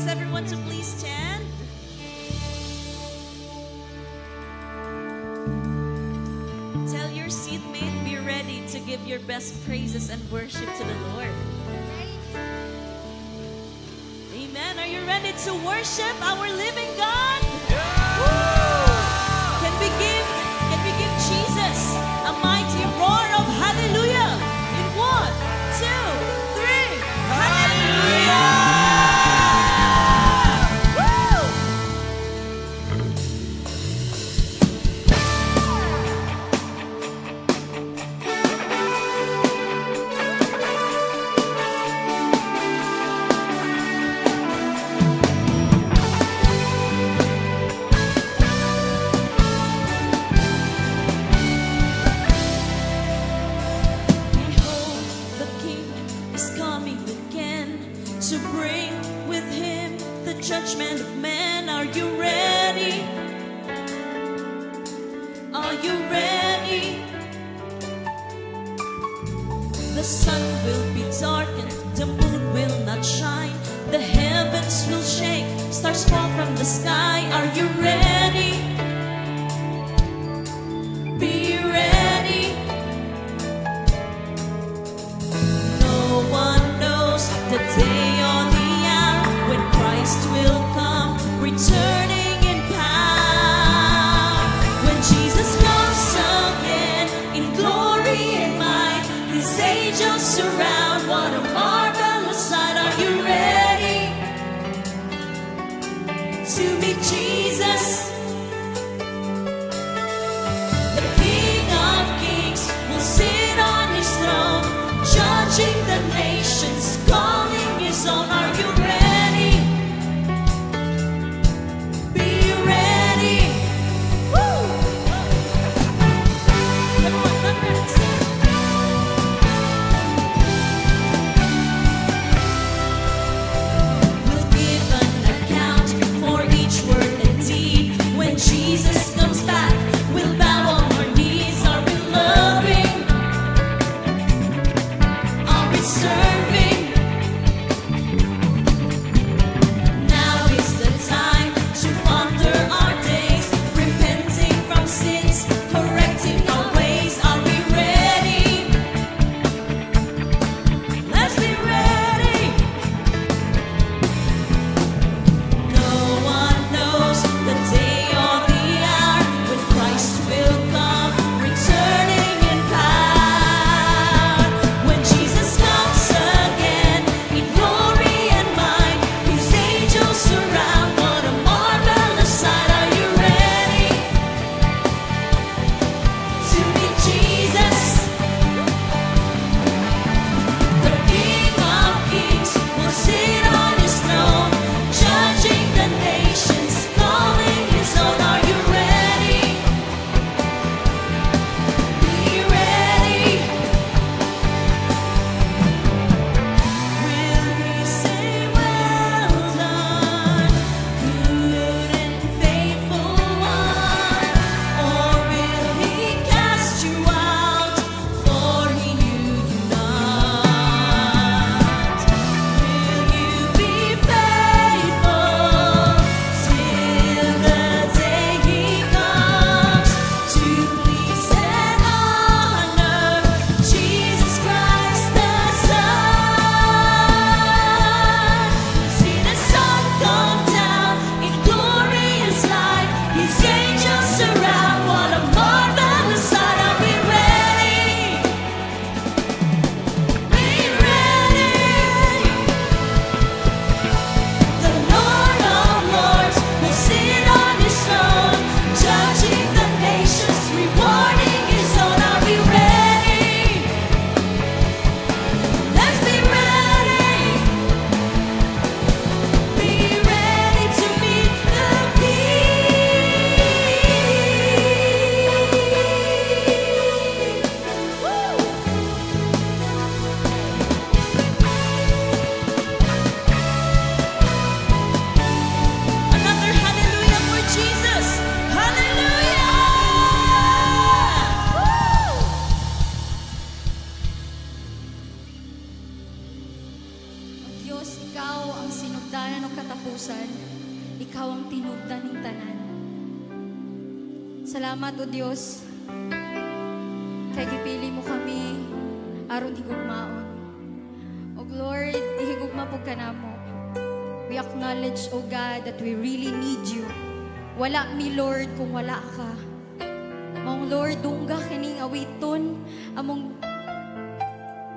ask everyone to please stand. Tell your seatmate, be ready to give your best praises and worship to the Lord. Amen. Are you ready to worship our living God? Woo! Can we give Jesus a mighty roar of hallelujah? In 1, 2, 3. Hallelujah! To bring with him the judgment of men. Are you ready? Are you ready? The sun will be darkened, the moon will not shine, the heavens will shake, stars fall from the sky. Are you ready? Be ready. No one knows the day or the hour when Christ will come, returning in power. When Jesus comes again in glory and might, his angels surround. What a marvelous sight. Are you ready to meet Jesus? The King of Kings will sit on his throne, judging the nations, calling his own. Are you ready? Be ready. Woo! Come on, let's We'll give an account for each word and katapusan, ikaw ang tinubdan ng tanan. Salamat o Dios, kay gipili mo kami aron higugmaon. O Lord, ihigugma po ka namo. We acknowledge, O God, that we really need you. Wala mi, Lord, kung wala ka. Mong Lord, dungga kining awiton, among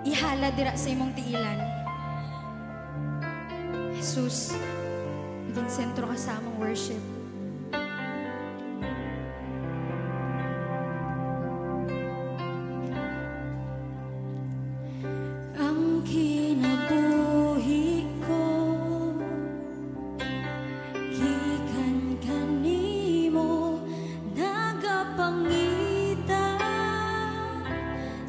ihala dira sa imong tiilan. Jesus, maging sentro ka sa among worship. Ang kinabuhi ko gikan kanimo, nagapangita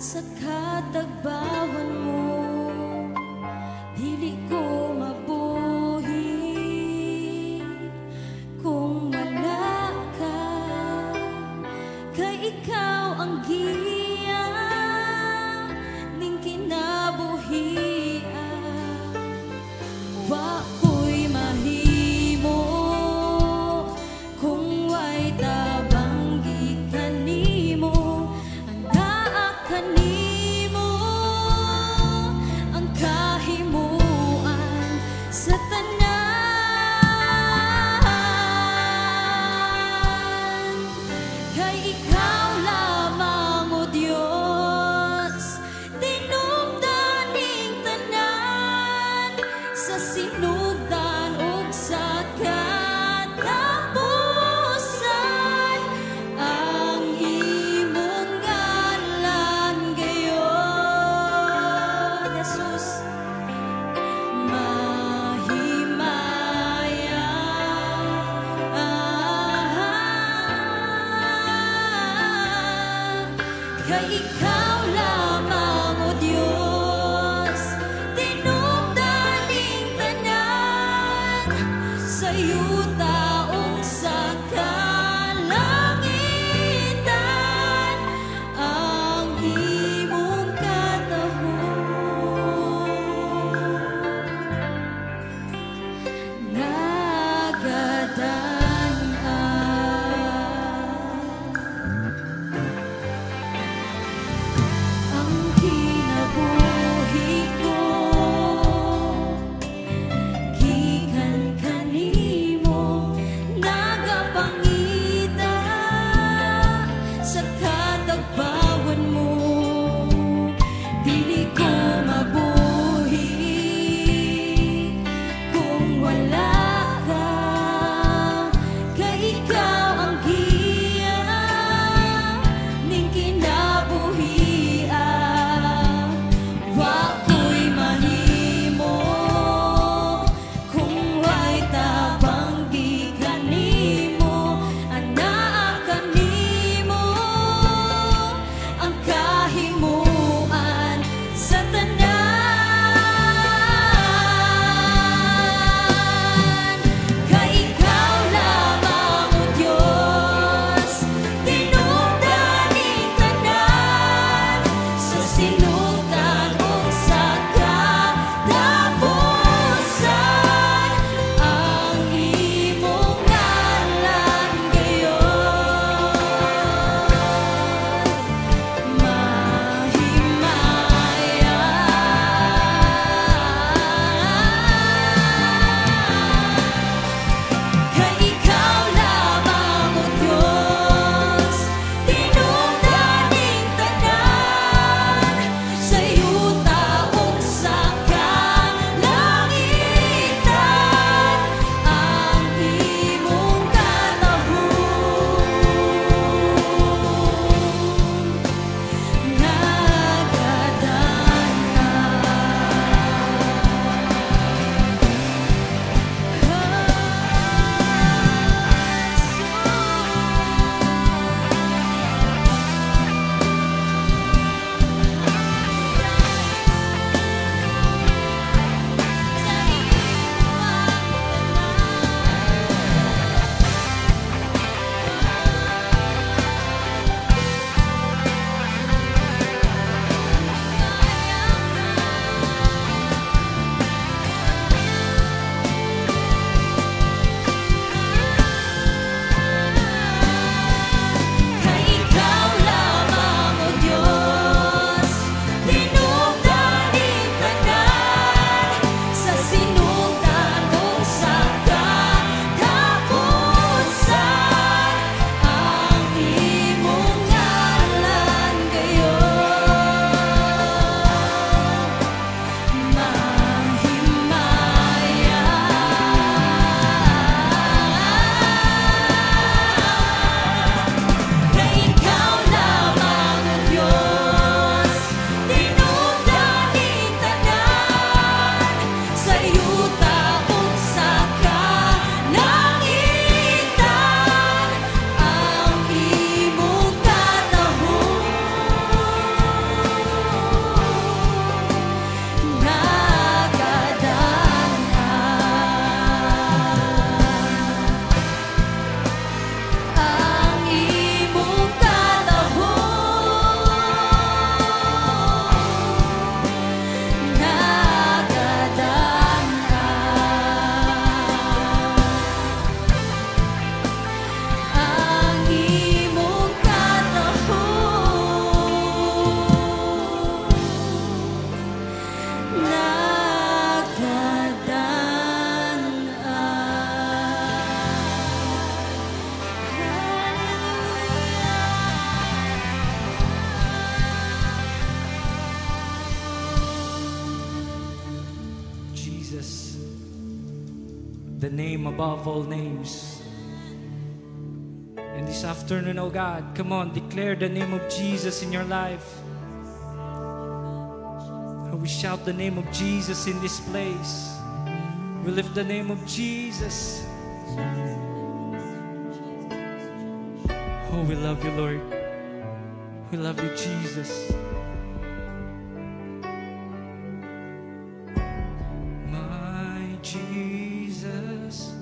sa katagbawan mo. Dili ko mabuhi kung wala ka, kay ikaw ang giya ning kinabuhian. Wa ko'y mahimo kung way tabang gikan nimo. Andaa kanimo ang kahimuan sa tanan. Kay ikaw lamang, O Dios, tinubdan ning tanan sa sinugdan ug sa katapusan. Ang imong ngalan gayon, Jesus, mahimaya. Kay ikaw lamang, O Dios, tinubdan ning tanan sa yuta ug sa kalangitan. Ang imong katahon nagadan-an. Ang kinabuhi ko gikan kanimo, nagapangita sa katagbawan mo. Dili ko mabuhi kung wala ka, the name above all names. And this afternoon, oh God, come on, declare the name of Jesus in your life. We shout the name of Jesus in this place. We lift the name of Jesus. Oh, we love you, Lord. We love you, Jesus. My Jesus,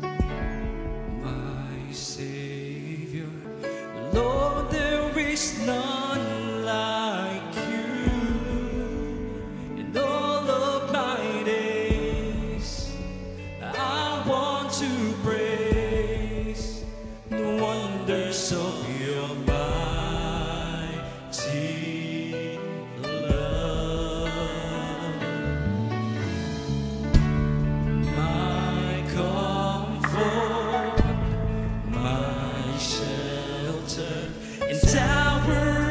my Savior, Lord, there is none like you. In all of my days, I want to praise the wonders of your mighty love. My comfort, my shelter, and tower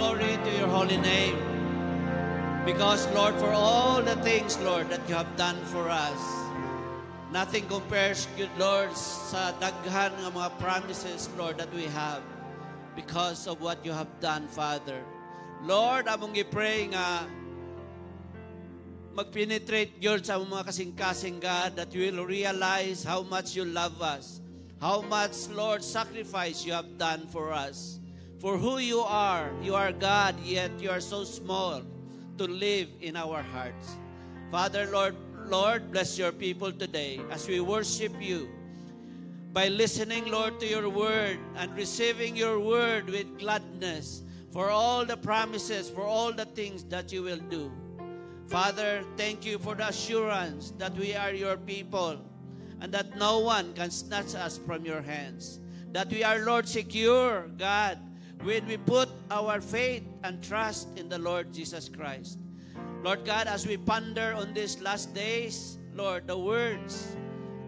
glory to your holy name. Because, Lord, for all the things, Lord, that you have done for us, nothing compares, good Lord, sa daghan ng mga promises, Lord, that we have because of what you have done, Father. Lord, among i-pray nga mag-penetrate, Lord, sa mga kasing-kasing, God, that you will realize how much you love us, how much, Lord, sacrifice you have done for us. For who you are God, yet you are so small to live in our hearts. Father, Lord, bless your people today as we worship you by listening, Lord, to your word and receiving your word with gladness for all the promises, for all the things that you will do. Father, thank you for the assurance that we are your people and that no one can snatch us from your hands. That we are, Lord, secure, God, when we put our faith and trust in the Lord Jesus Christ. Lord God, as we ponder on these last days, Lord, the words,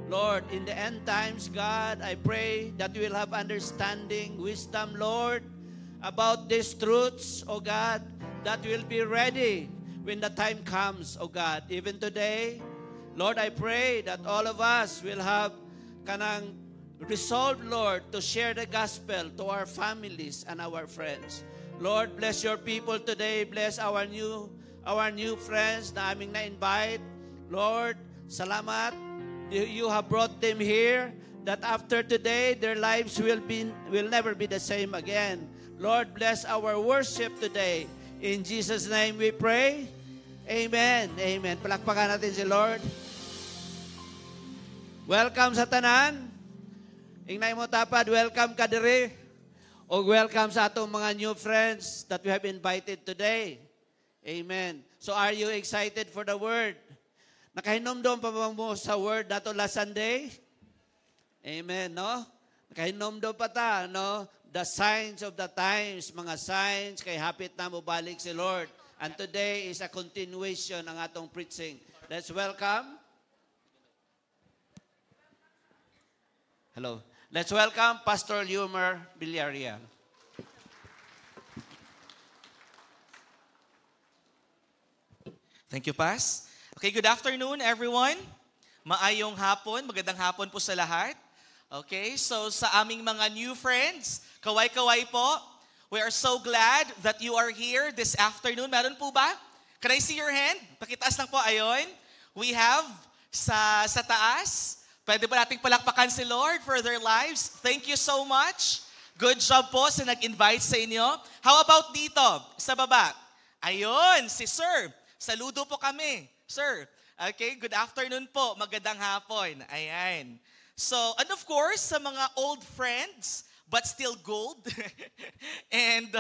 Lord, in the end times, God, I pray that we will have understanding, wisdom, Lord, about these truths, O God, that we will be ready when the time comes, O God. Even today, Lord, I pray that all of us will have kanang resolved, Lord, to share the gospel to our families and our friends. Lord, bless your people today. Bless our new friends na aming na-invite. Lord, salamat. You have brought them here that after today, their lives will never be the same again. Lord, bless our worship today. In Jesus' name we pray. Amen. Amen. Palakpakan natin si Lord. Welcome sa tanan. Ingnay mo tapad, welcome ka diri. O welcome sa atong mga new friends that we have invited today. Amen. So are you excited for the word? Nakahinomdom pa ba mo sa word nato last Sunday? Amen, no? Nakahinomdom pa ta, no? The signs of the times, mga signs, kay hapit na mo balik si Lord. And today is a continuation ng atong preaching. Let's welcome. Hello. Let's welcome Pastor Yumer Villarreal. Thank you, Pas. Okay, good afternoon, everyone. Maayong hapon, magandang hapon po sa lahat. Okay, so sa aming mga new friends, kaway-kaway po. We are so glad that you are here this afternoon. Meron po ba? Can I see your hand? Pakitaas lang po, ayon. We have sa taas. Pwede ba nating palakpakan si Lord for their lives? Thank you so much. Good job po sa nag-invite sa inyo. How about dito, sa baba? Ayun, si Sir. Saludo po kami. Sir, okay, good afternoon po. Magandang hapon. Ayan. So, and of course, sa mga old friends, but still gold. And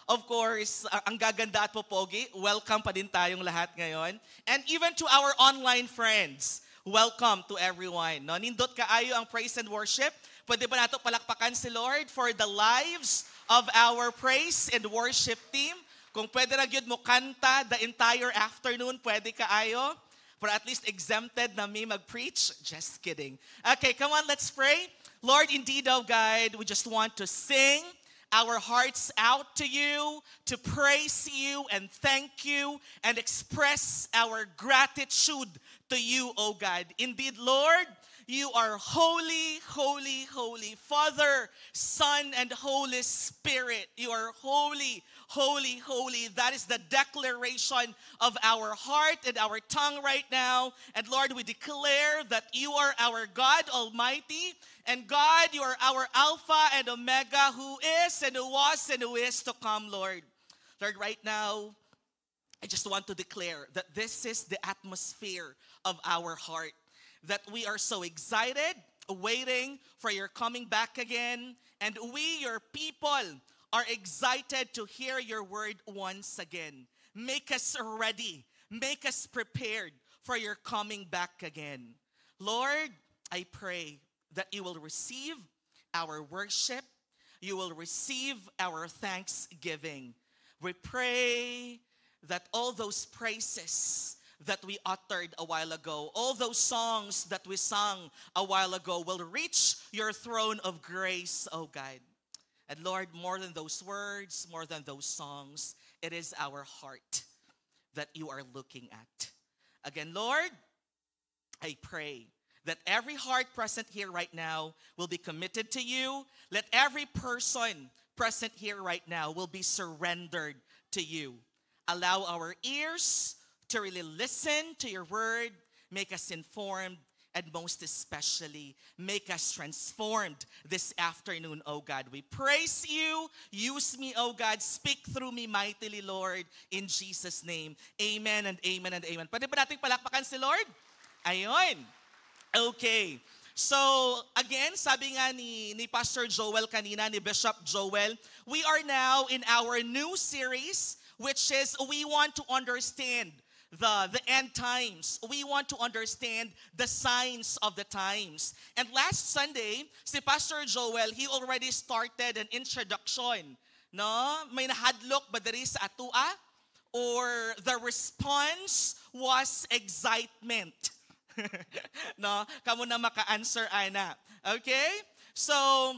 of course, ang gaganda at popogi, welcome pa din tayong lahat ngayon. And even to our online friends, welcome to everyone. No? Nindot kaayo ang praise and worship. Pwede ba nato palakpakan si Lord for the lives of our praise and worship team? Kung pwede na gyud mo kanta the entire afternoon, pwede kaayo. For at least exempted na me mag-preach. Just kidding. Okay, come on, let's pray. Lord, indeed, oh God, we just want to sing our hearts out to you, to praise you and thank you and express our gratitude to you, oh God. Indeed, Lord, you are holy, holy, holy. Father, Son, and Holy Spirit. You are holy, holy, holy. That is the declaration of our heart and our tongue right now. And Lord, we declare that you are our God Almighty. And God, you are our Alpha and Omega, who is and who was and who is to come, Lord. Lord, right now, I just want to declare that this is the atmosphere of our heart. That we are so excited, waiting for your coming back again. And we, your people, are excited to hear your word once again. Make us ready. Make us prepared for your coming back again. Lord, I pray that you will receive our worship. You will receive our thanksgiving. We pray that all those praises that we uttered a while ago, all those songs that we sang a while ago will reach your throne of grace, oh God. And Lord, more than those words, more than those songs, it is our heart that you are looking at. Again, Lord, I pray that every heart present here right now will be committed to you. Let every person present here right now will be surrendered to you. Allow our ears to really listen to your word, make us informed, and most especially, make us transformed this afternoon, oh God. We praise you. Use me, oh God. Speak through me mightily, Lord, in Jesus' name. Amen and amen and amen. Pwede ba nating palakpakan si Lord? Ayun. Okay. So, again, sabi nga ni Pastor Joel kanina, ni Bishop Joel, we are now in our new series, which is we want to understand the end times. We want to understand the signs of the times. And last Sunday, si Pastor Joel, he already started an introduction. No? May nahadlok ba diri sa atua? Or the response was excitement. No? Kamu na maka-answer, ana. Okay? So,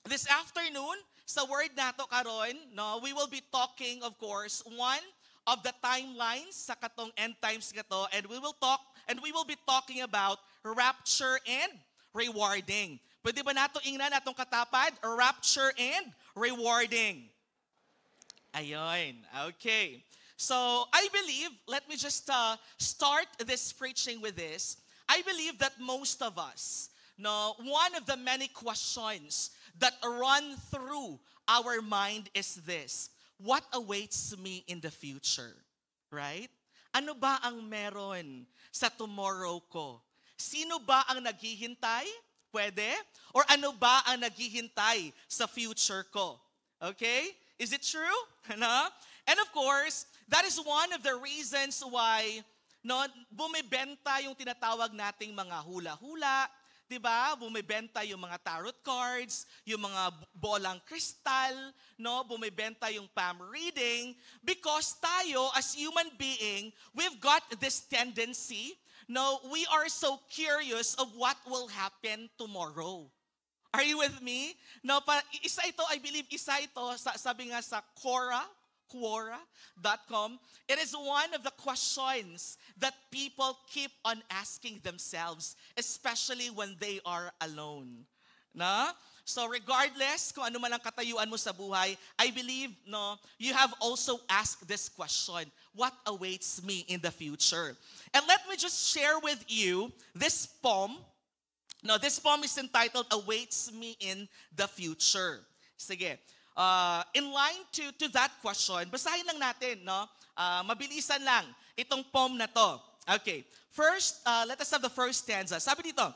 this afternoon, sa word nato karon, no, we will be talking, of course, one of the timelines sa katong end times kato, and we will be talking about rapture and rewarding. Pwede ba nato ingnan atong katapad? Rapture and rewarding. Ayun. Okay. So, I believe, let me just start this preaching with this. I believe that most of us, no, one of the many questions that run through our mind is this: what awaits me in the future? Right? Ano ba ang meron sa tomorrow ko? Sino ba ang naghihintay? Pwede? Or ano ba ang naghihintay sa future ko? Okay? Is it true? No? And of course, that is one of the reasons why no, bumibenta yung tinatawag nating mga hula-hula, diba? Bumibenta yung mga tarot cards, yung mga bolang kristal, no? Bumibenta yung palm reading, because tayo as human being, we've got this tendency, no, we are so curious of what will happen tomorrow. Are you with me? No, isa ito, I believe, sabi nga sa Quora.com, it is one of the questions that people keep on asking themselves, especially when they are alone. Na? So regardless kung ano man ang katayuan mo sa buhay, I believe no, you have also asked this question: what awaits me in the future? And let me just share with you this poem. No, this poem is entitled Awaits Me in the Future. Sige. In line to that question, basahin lang natin, no? Mabilisan lang itong poem na to. Okay. First, let us have the first stanza. Sabi dito,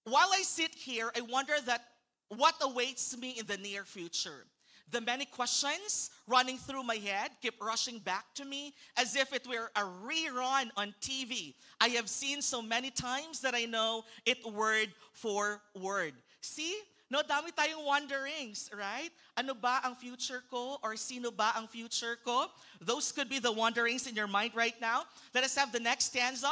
while I sit here, I wonder that what awaits me in the near future. The many questions running through my head keep rushing back to me as if it were a rerun on TV. I have seen so many times that I know it word for word. See? No, dami tayong wonderings, right? Ano ba ang future ko? Or sino ba ang future ko? Those could be the wonderings in your mind right now. Let us have the next stanza.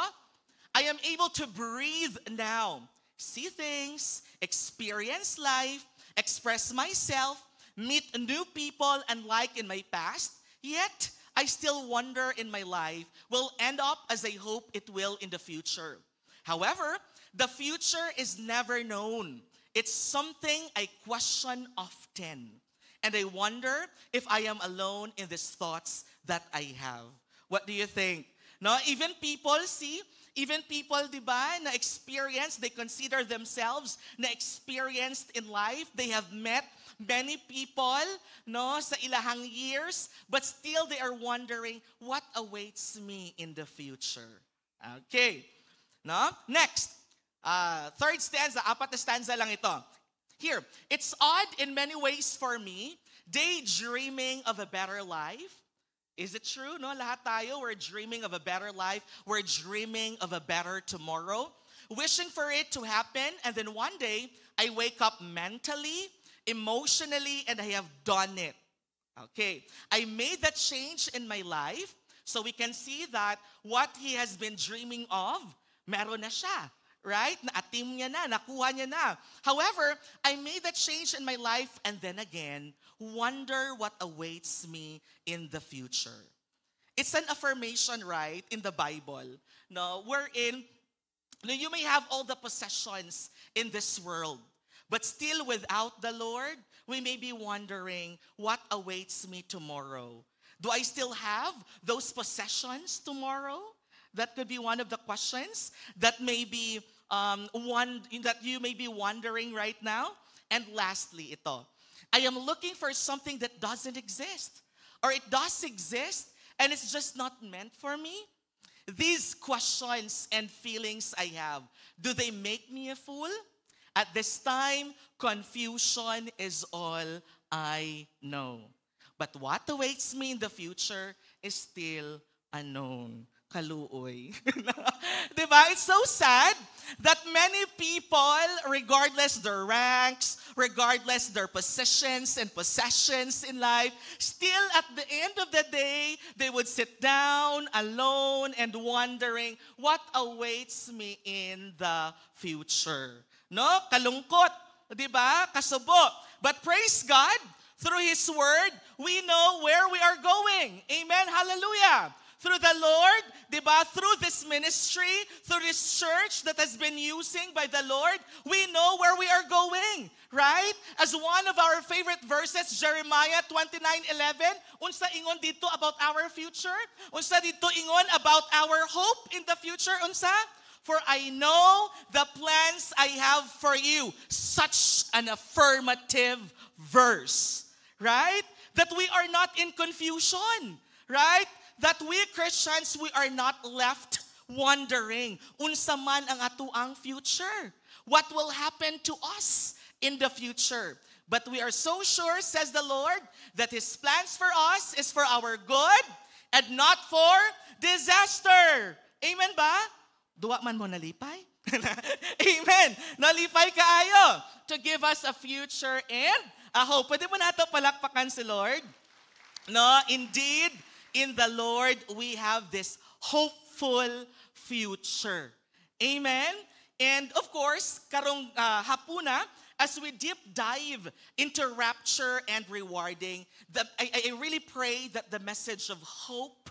I am able to breathe now, see things, experience life, express myself, meet new people, and like in my past, yet I still wonder in my life will end up as I hope it will in the future. However, the future is never known. It's something I question often. And I wonder if I am alone in these thoughts that I have. What do you think? No, even people, diba, na experience, they consider themselves na experienced in life. They have met many people, no, sa ilahang years, but still they are wondering, what awaits me in the future? Okay. No? Next. Third stanza, apat na stanza lang ito. Here, it's odd in many ways for me, daydreaming of a better life. Is it true? No, lahat tayo, we're dreaming of a better life. We're dreaming of a better tomorrow. Wishing for it to happen, and then one day, I wake up mentally, emotionally, and I have done it. Okay. I made that change in my life, so we can see that what he has been dreaming of, meron na siya. Right? Naatim niya na, nakuha niya na. However, I made that change in my life and then again, wonder what awaits me in the future. It's an affirmation, right, in the Bible. No, wherein you may have all the possessions in this world, but still without the Lord, we may be wondering what awaits me tomorrow. Do I still have those possessions tomorrow? That could be one of the questions that may be that you may be wondering right now. And lastly, ito. I am looking for something that doesn't exist. Or it does exist, and it's just not meant for me. These questions and feelings I have, do they make me a fool? At this time, confusion is all I know. But what awaits me in the future is still unknown. Kaluoy. Diba? It's so sad that many people, regardless their ranks, regardless their positions and possessions in life, still at the end of the day, they would sit down alone and wondering what awaits me in the future. No? Kalungkot. Diba? Kasubo. But praise God, through His Word, we know where we are going. Amen? Hallelujah. Through the Lord, diba? Through this ministry, through this church that has been using by the Lord, we know where we are going, right? As one of our favorite verses, Jeremiah 29:11, unsa ingon dito about our future? Unsa dito ingon about our hope in the future? Unsa? For I know the plans I have for you. Such an affirmative verse, right? That we are not in confusion, right? That we Christians, we are not left wondering, unsa man ang atuang future? What will happen to us in the future? But we are so sure, says the Lord, that His plans for us is for our good and not for disaster. Amen ba? Duwa man mo nalipay? Amen. Nalipay kaayo to give us a future and a hope. Pwede mo nato palakpakan si Lord? No, indeed, in the Lord, we have this hopeful future. Amen? And of course, karong hapuna, as we deep dive into rapture and rewarding, I really pray that the message of hope,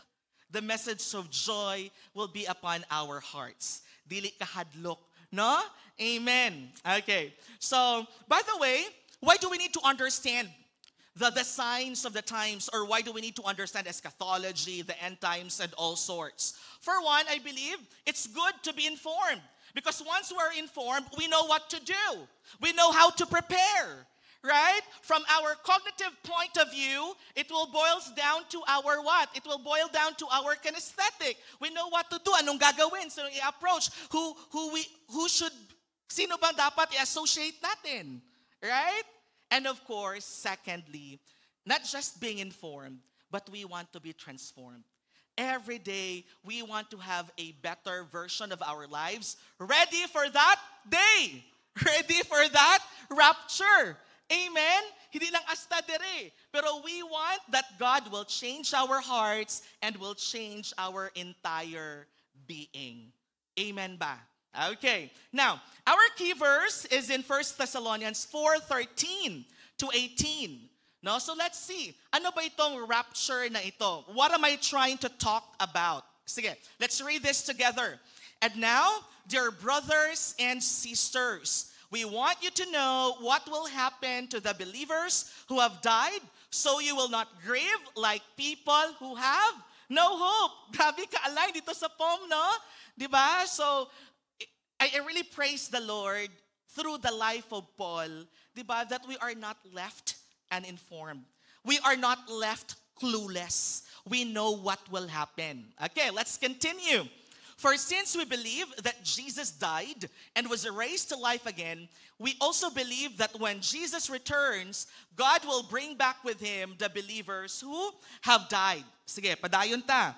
the message of joy will be upon our hearts. Dili kahadlok, no? Amen. Okay. So, by the way, why do we need to understand the signs of the times, or why do we need to understand eschatology, the end times, and all sorts? For one, I believe it's good to be informed. Because once we're informed, we know what to do. We know how to prepare, right? From our cognitive point of view, it will boil down to our what? It will boil down to our kinesthetic. We know what to do, anong gagawin, so i-approach, sino bang dapat i-associate natin, right? And of course, secondly, not just being informed, but we want to be transformed. Every day, we want to have a better version of our lives, ready for that day, ready for that rapture. Amen? Hindi lang asta dere, pero we want that God will change our hearts and will change our entire being. Amen ba? Okay. Now, our key verse is in 1 Thessalonians 4:13 to 18. No? So let's see. Ano ba itong rapture na ito? What am I trying to talk about? Sige, let's read this together. And now, dear brothers and sisters, we want you to know what will happen to the believers who have died, so you will not grieve like people who have no hope. Grabe ka-align dito sa poem, no? Diba? So, I really praise the Lord through the life of Paul, diba, that we are not left uninformed. We are not left clueless. We know what will happen. Okay, let's continue. For since we believe that Jesus died and was raised to life again, we also believe that when Jesus returns, God will bring back with Him the believers who have died. Sige, padayon ta.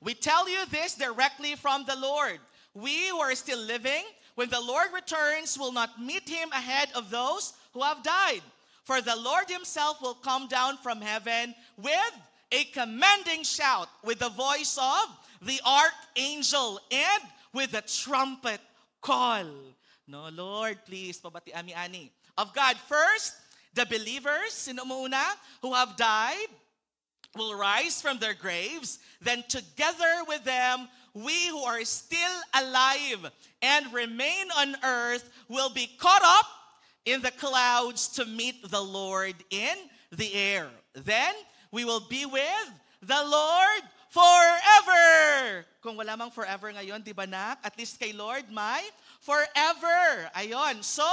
We tell you this directly from the Lord. We who are still living, when the Lord returns, will not meet Him ahead of those who have died. For the Lord Himself will come down from heaven with a commanding shout, with the voice of the archangel, and with the trumpet call. No, Lord, please, pabati ami-ani. Of God, first, the believers, sino muna, who have died, will rise from their graves. Then together with them, we who are still alive and remain on earth will be caught up in the clouds to meet the Lord in the air. Then we will be with the Lord forever. Kung wala mang forever ngayon, di ba nak? At least kay Lord, may forever. Ayon. So,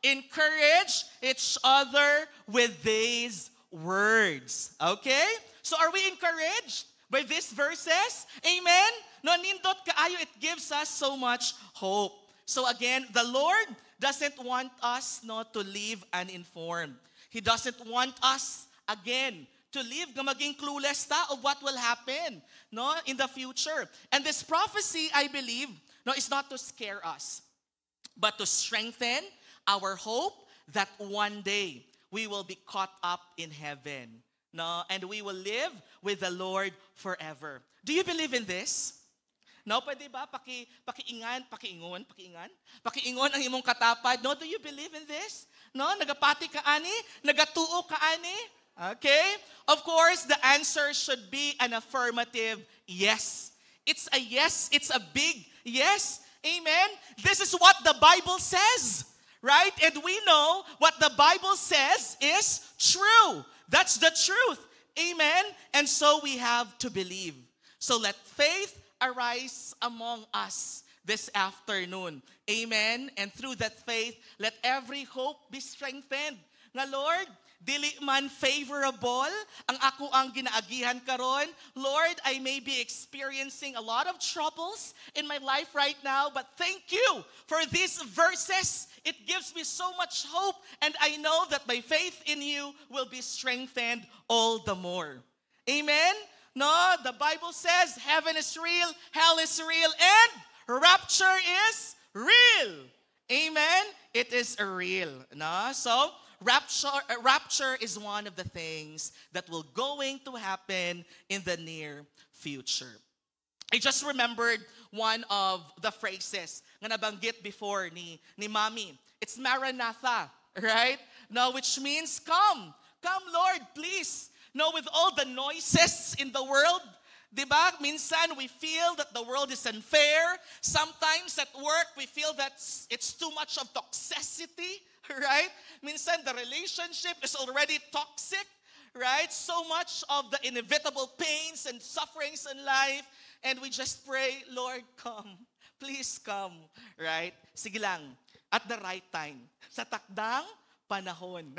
encourage each other with these words. Okay? So are we encouraged by these verses? Amen? No, nindot kaayo, it gives us so much hope. So again, the Lord doesn't want us to live uninformed. He doesn't want us, again, to live maging clueless of what will happen in the future. And this prophecy, I believe, is not to scare us, but to strengthen our hope that one day we will be caught up in heaven. And we will live with the Lord forever. Do you believe in this? No, pwede ba pakiingon ang imong katapad? No, do you believe in this? No, nagapati ka ani, nagatuo ka ani. Okay? Of course, the answer should be an affirmative yes. It's a yes, it's a big yes. Amen. This is what the Bible says. Right? And we know what the Bible says is true. That's the truth. Amen? And so we have to believe. So let faith arise among us this afternoon. Amen? And through that faith, let every hope be strengthened. Nga Lord, dili man favorable ang ako ang ginaagihan karon. Lord, I may be experiencing a lot of troubles in my life right now, but thank you for these verses. It gives me so much hope, and I know that my faith in you will be strengthened all the more. Amen? No, the Bible says heaven is real, hell is real, and rapture is real. Amen? It is real. No? So, rapture is one of the things that will going to happen in the near future. I just remembered one of the phrases na nabanggit before ni Mami. It's Maranatha, right? No, which means come. Come, Lord, please. No, with all the noises in the world, diba? Minsan we feel that the world is unfair. Sometimes at work we feel that it's too much of toxicity, right? Minsan the relationship is already toxic, right? So much of the inevitable pains and sufferings in life. And we just pray, Lord, come. Please come, right? Sige lang, at the right time. Sa takdang panahon.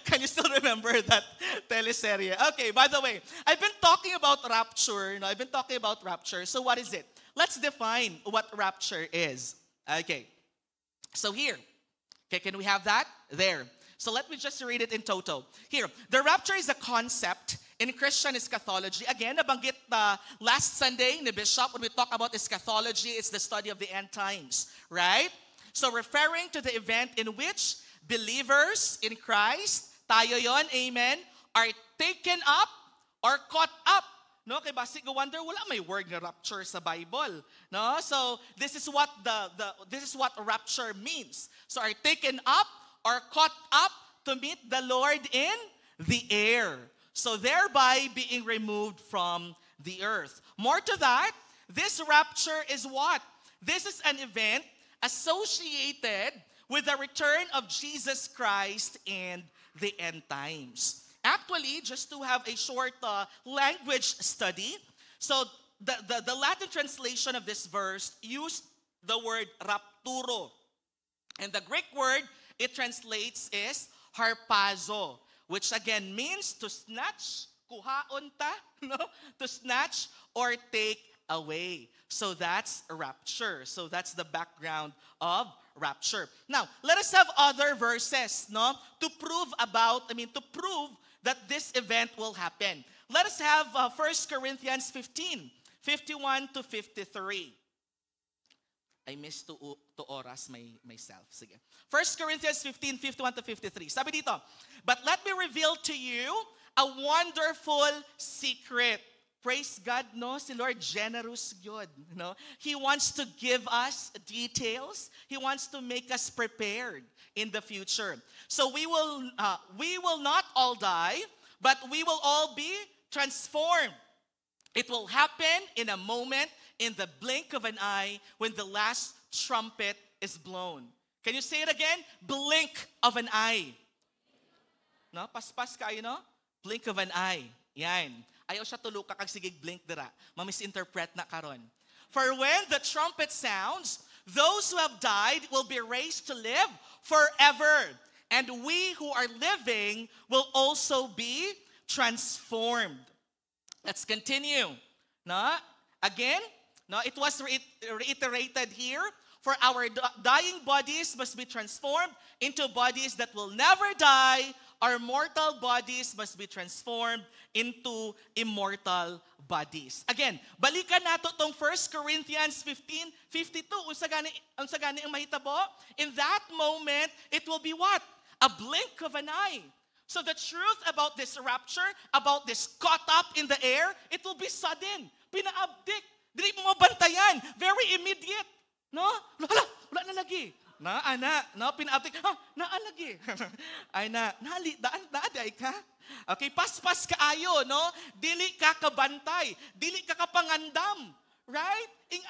Can you still remember that teleserye? Okay, by the way, I've been talking about rapture. I've been talking about rapture. So what is it? Let's define what rapture is. Okay. So here. Okay, can we have that? There. So let me just read it in total. Here, the rapture is a concept in Christian eschatology. Again, nabanggit last Sunday ni Bishop when we talk about eschatology, it's the study of the end times, right? So referring to the event in which believers in Christ, tayo yon, amen, are taken up or caught up. No, kay basi go wonder wala may word na rapture sa Bible. No? So this is what this is what rapture means. So are taken up or caught up to meet the Lord in the air. So thereby being removed from the earth. More to that, this rapture is what? This is an event associated with the return of Jesus Christ and the end times. Actually, just to have a short language study, so the Latin translation of this verse used the word rapturo. And the Greek word it translates is harpazo, which again means to snatch, kuhaon ta, no? To snatch or take away. So that's rapture. So that's the background of rapture. Now, let us have other verses, no? To prove that this event will happen. Let us have 1 Corinthians 15, 51 to 53. I missed to oras myself. Sige. 1 Corinthians 15, 51 to 53. Sabi dito, but let me reveal to you a wonderful secret. Praise God, no? Si Lord, generous God, no? He wants to give us details. He wants to make us prepared in the future. So we will not all die, but we will all be transformed. It will happen in a moment, in the blink of an eye, when the last trumpet is blown. Can you say it again? Blink of an eye. No? Paspas kayo, no? Blink of an eye. Yan. Ayaw siya tuluka kag sigig blink dira. Ma-misinterpret na karon. For when the trumpet sounds, those who have died will be raised to live forever. And we who are living will also be transformed. Let's continue. No? Again, no, it was reiterated here. For our dying bodies must be transformed into bodies that will never die. Our mortal bodies must be transformed into immortal bodies. Again, balikan nato tong 1 Corinthians 15:52. Unsa gani ang mahitabo? In that moment, it will be what? A blink of an eye. So the truth about this rapture, about this caught up in the air, it will be sudden. Pinaabdik. Dili mo mabantayan. Very immediate. No? Wala na lagi. Na, ana, no, pinaabdik. Naalagi. Ay na, daan ay ka. Okay, paspas kaayo, no? Dili ka kabantay. Dili ka kapangandam. Right? Ing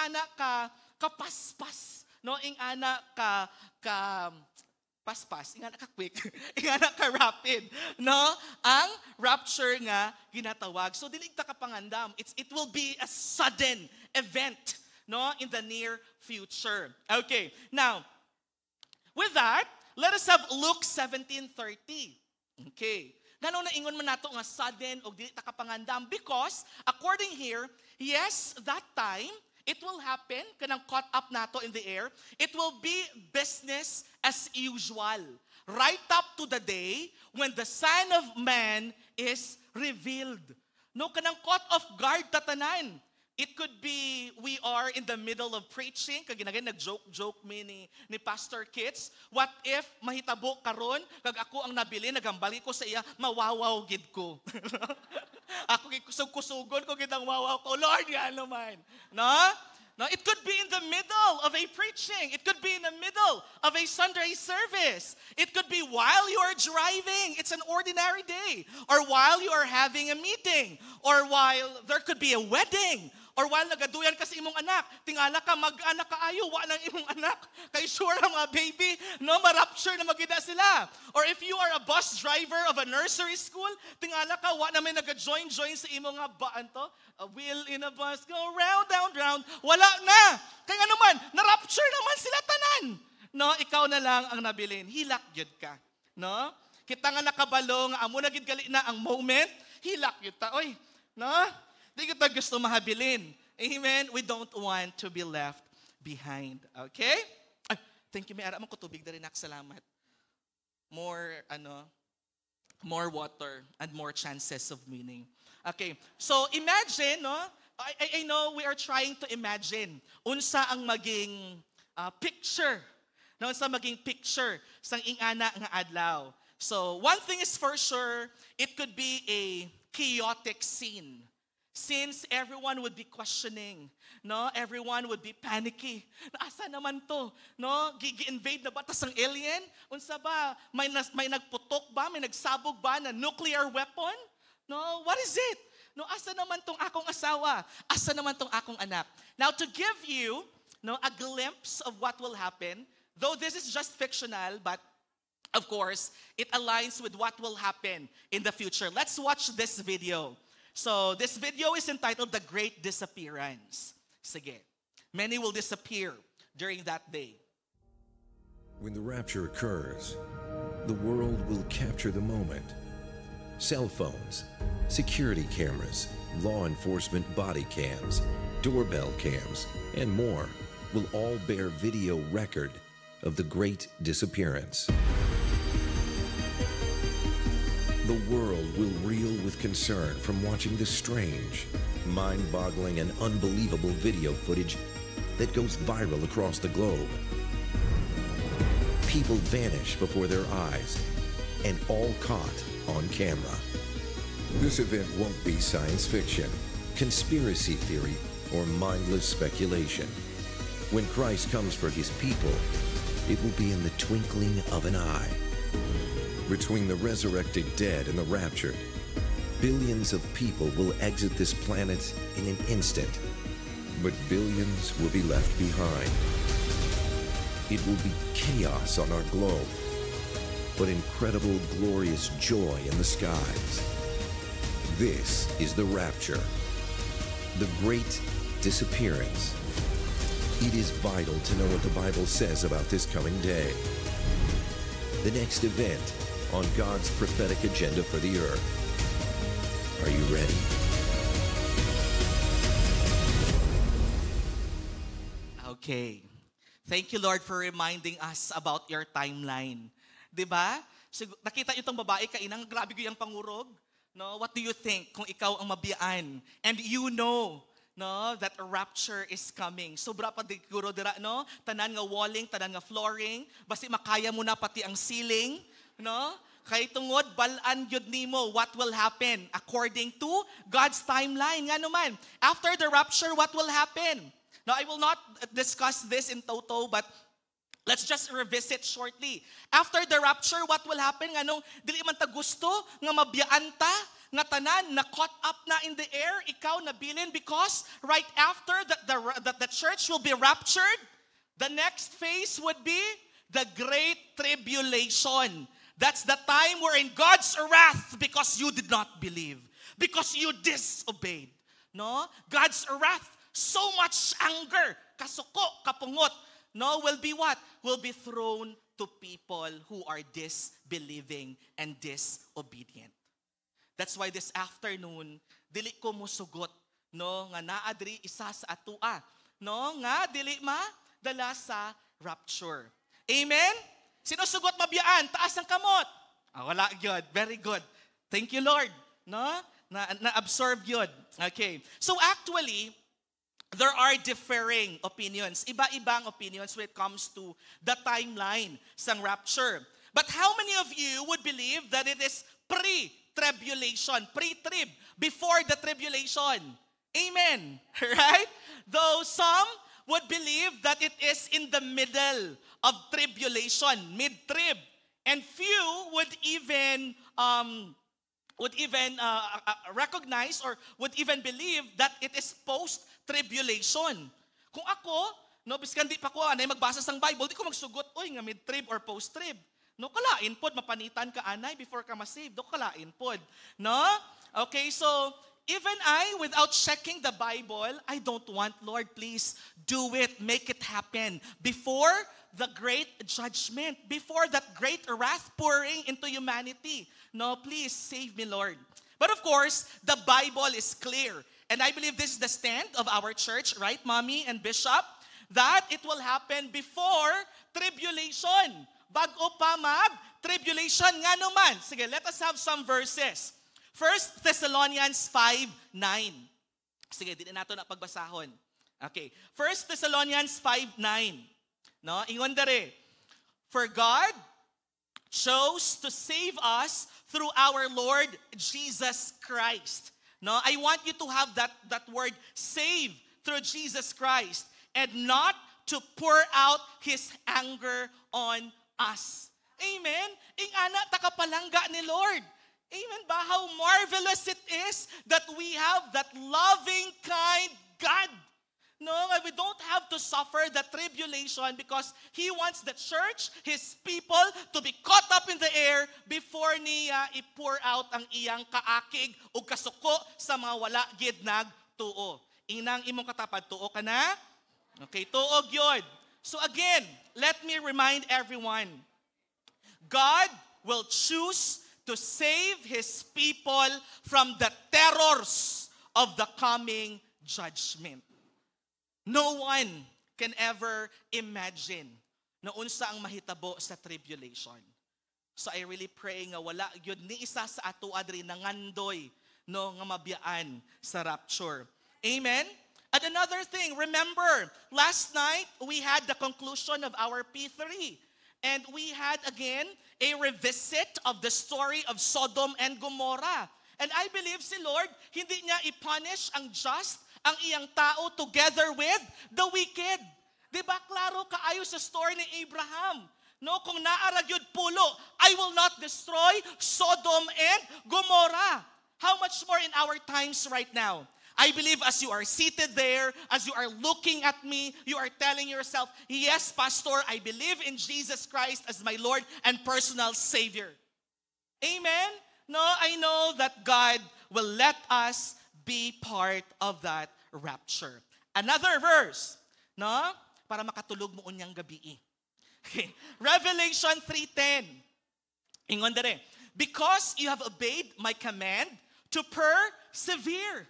ana ka kapaspas. No? Ing ana ka paspas. Ing ana ka quick. Ing ana ka rapid. No? Ang rapture nga ginatawag. So dili ka kapangandam. It will be a sudden event. No, in the near future. Okay, now, with that, let us have Luke 17:30. Okay. Ngano na ingon man nato nga sudden o dili ta kapangandam because according here, yes, that time it will happen kanang caught up nato in the air. It will be business as usual. Right up to the day when the Son of Man is revealed. No, kanang caught off guard tatanan. It could be we are in the middle of preaching. Kaginagay nag-joke me ni Pastor Kits. What if mahitabo karon kag ako ang nabili nagambali ko sa iya mawawaw gid ko. Ako kusog-kusugon ko gid ang wawaw ko. Lord, nga naman. No? No, it could be in the middle of a preaching. It could be in the middle of a Sunday service. It could be while you are driving. It's an ordinary day. Or while you are having a meeting. Or while there could be a wedding. Or while nagaduyan ka sa imong anak, tingala ka, mag-anak ka ayo, wa ng imong anak. Kay sure ang mga baby, no, ma-rapture na magida sila. Or if you are a bus driver of a nursery school, tingala ka, wa na may nag-join sa imong nga baan to. A wheel in a bus, go round, round. Wala na. Kaya naman, na-rapture naman sila tanan. No, ikaw na lang ang nabilin. Hilak yun ka. No? Kita nga nakabalo, nga amo na gid gali na ang moment, hilak yun ta. Oy, no? Di kita gusto mahabilin. Amen? We don't want to be left behind. Okay? Ay, thank you. May ara mo ko tubig na rin. Salamat. More water and more chances of meaning. Okay. So imagine, no? I know we are trying to imagine unsa ang maging picture. No, unsa maging picture sang ingana nga adlaw. So one thing is for sure, it could be a chaotic scene. Since everyone would be questioning, no? Everyone would be panicky. Asa naman to? No? Gi-invade na ba tas ang alien? Unsa ba? May nagputok ba? May nagsabog ba na nuclear weapon? No? What is it? No, asa naman tong akong asawa? Asa naman tong akong anak? Now to give you, no, a glimpse of what will happen, though this is just fictional, but of course, it aligns with what will happen in the future. Let's watch this video. So, this video is entitled The Great Disappearance. Sige. Many will disappear during that day. When the rapture occurs, the world will capture the moment. Cell phones, security cameras, law enforcement body cams, doorbell cams, and more will all bear video record of the Great Disappearance. The world will reel with concern from watching the strange, mind-boggling, and unbelievable video footage that goes viral across the globe. People vanish before their eyes, and all caught on camera. This event won't be science fiction, conspiracy theory, or mindless speculation. When Christ comes for his people, it will be in the twinkling of an eye. Between the resurrected dead and the raptured, billions of people will exit this planet in an instant, but billions will be left behind. It will be chaos on our globe, but incredible, glorious joy in the skies. This is the rapture, the great disappearance. It is vital to know what the Bible says about this coming day. The next event on God's prophetic agenda for the earth. Are you ready? Okay. Thank you, Lord, for reminding us about your timeline. Diba? Nakita niyo itong babae kainang, grabe ko yung pangurog. No? What do you think kung ikaw ang mabiyaan? And you know, no, that a rapture is coming. Sobra pa diguro dira, no? Tanan nga walling, tanan nga flooring, basi makaya mo na pati ang ceiling, no? Kay tungod balaan gyud nimo what will happen according to God's timeline. Nga naman, after the rapture, what will happen? Now, I will not discuss this in toto, but let's just revisit shortly. After the rapture, what will happen? Nga nung dili man ta gusto nga mabiyaan ta, nga tanan na caught up na in the air, ikaw nabilin, because right after that the church will be raptured, the next phase would be the Great Tribulation. That's the time wherein God's wrath because you did not believe, because you disobeyed. No? God's wrath, so much anger, kasuko, kapungot, no, will be what? Will be thrown to people who are disbelieving and disobedient. That's why this afternoon, dili ko mo sugot, no, nga naadri isa sa atua, no, nga dili ma dala sa rapture. Amen? Sino sugot mabiyaan? Taas ang kamot. Wala yun. Very good. Thank you, Lord. No? Na-absorb yun. Okay. So actually, there are differing opinions. Iba-ibang opinions when it comes to the timeline sang rapture. But how many of you would believe that it is pre-tribulation, pre-trib, before the tribulation? Amen. Right? Though some would believe that it is in the middle of tribulation, mid-trib. And few would even recognize or would even believe that it is post-tribulation. Kung ako, no, biskan di pa ko anay magbasa sang Bible, di ko magsugot, oy, nga mid-trib or post-trib. No, kalain pod, mapanitan ka anay before ka ma-save. Do kalain pod. No? Okay, so even I, without checking the Bible, I don't want, Lord, please do it, make it happen before the great judgment, before that great wrath pouring into humanity. No, please save me, Lord. But of course, the Bible is clear. And I believe this is the stand of our church, right, Mommy and Bishop? That it will happen before tribulation. Bago pa mag-tribulation nga naman. Sige, let us have some verses. 1 Thessalonians 5:9. Sige, di na nato na pagbasahon. Okay. 1 Thessalonians 5:9. No, ingon dere. For God chose to save us through our Lord Jesus Christ. No, I want you to have that word save through Jesus Christ and not to pour out his anger on us. Amen. Ing ana takapalangga ni Lord. Amen ba? How marvelous it is that we have that loving, kind God. No, we don't have to suffer the tribulation because He wants the church, His people, to be caught up in the air before niya i-pour out ang iyang kaakig o kasuko sa mga wala gid nagtuo. Inang imong katapat, tuo ka na? Okay, tuog yun. So again, let me remind everyone, God will choose to save His people from the terrors of the coming judgment. No one can ever imagine na unsa ang mahitabo sa tribulation. So I really pray nga wala yun ni isa sa ato adri nangandoy no nga mabiyaan sa rapture. Amen? And another thing, remember, last night we had the conclusion of our P3. And we had again a revisit of the story of Sodom and Gomorrah. And I believe si Lord, hindi niya i-punish ang just, ang iyang tao together with the wicked. Diba, klaro kaayo sa story ni Abraham. No, kung naaragyod pulo, I will not destroy Sodom and Gomorrah. How much more in our times right now? I believe as you are seated there, as you are looking at me, you are telling yourself, yes, Pastor, I believe in Jesus Christ as my Lord and personal Savior. Amen? No, I know that God will let us be part of that rapture. Another verse, no? Para makatulog mo unyang gabi. Okay. Revelation 3:10. Ingon dere. Because you have obeyed my command to persevere.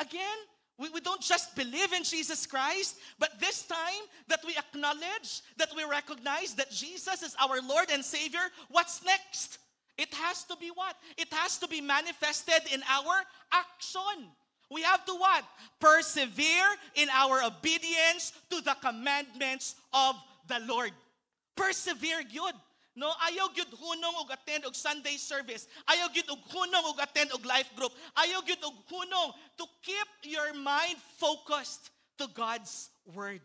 Again, we don't just believe in Jesus Christ, but this time that we acknowledge, that we recognize that Jesus is our Lord and Savior, what's next? It has to be what? It has to be manifested in our action. We have to what? Persevere in our obedience to the commandments of the Lord. Persevere yun. No, ayaw gyud hunong og attend og Sunday service. Ayaw gyud og hunong og attend og life group. Ayaw gyud og hunong to keep your mind focused to God's word.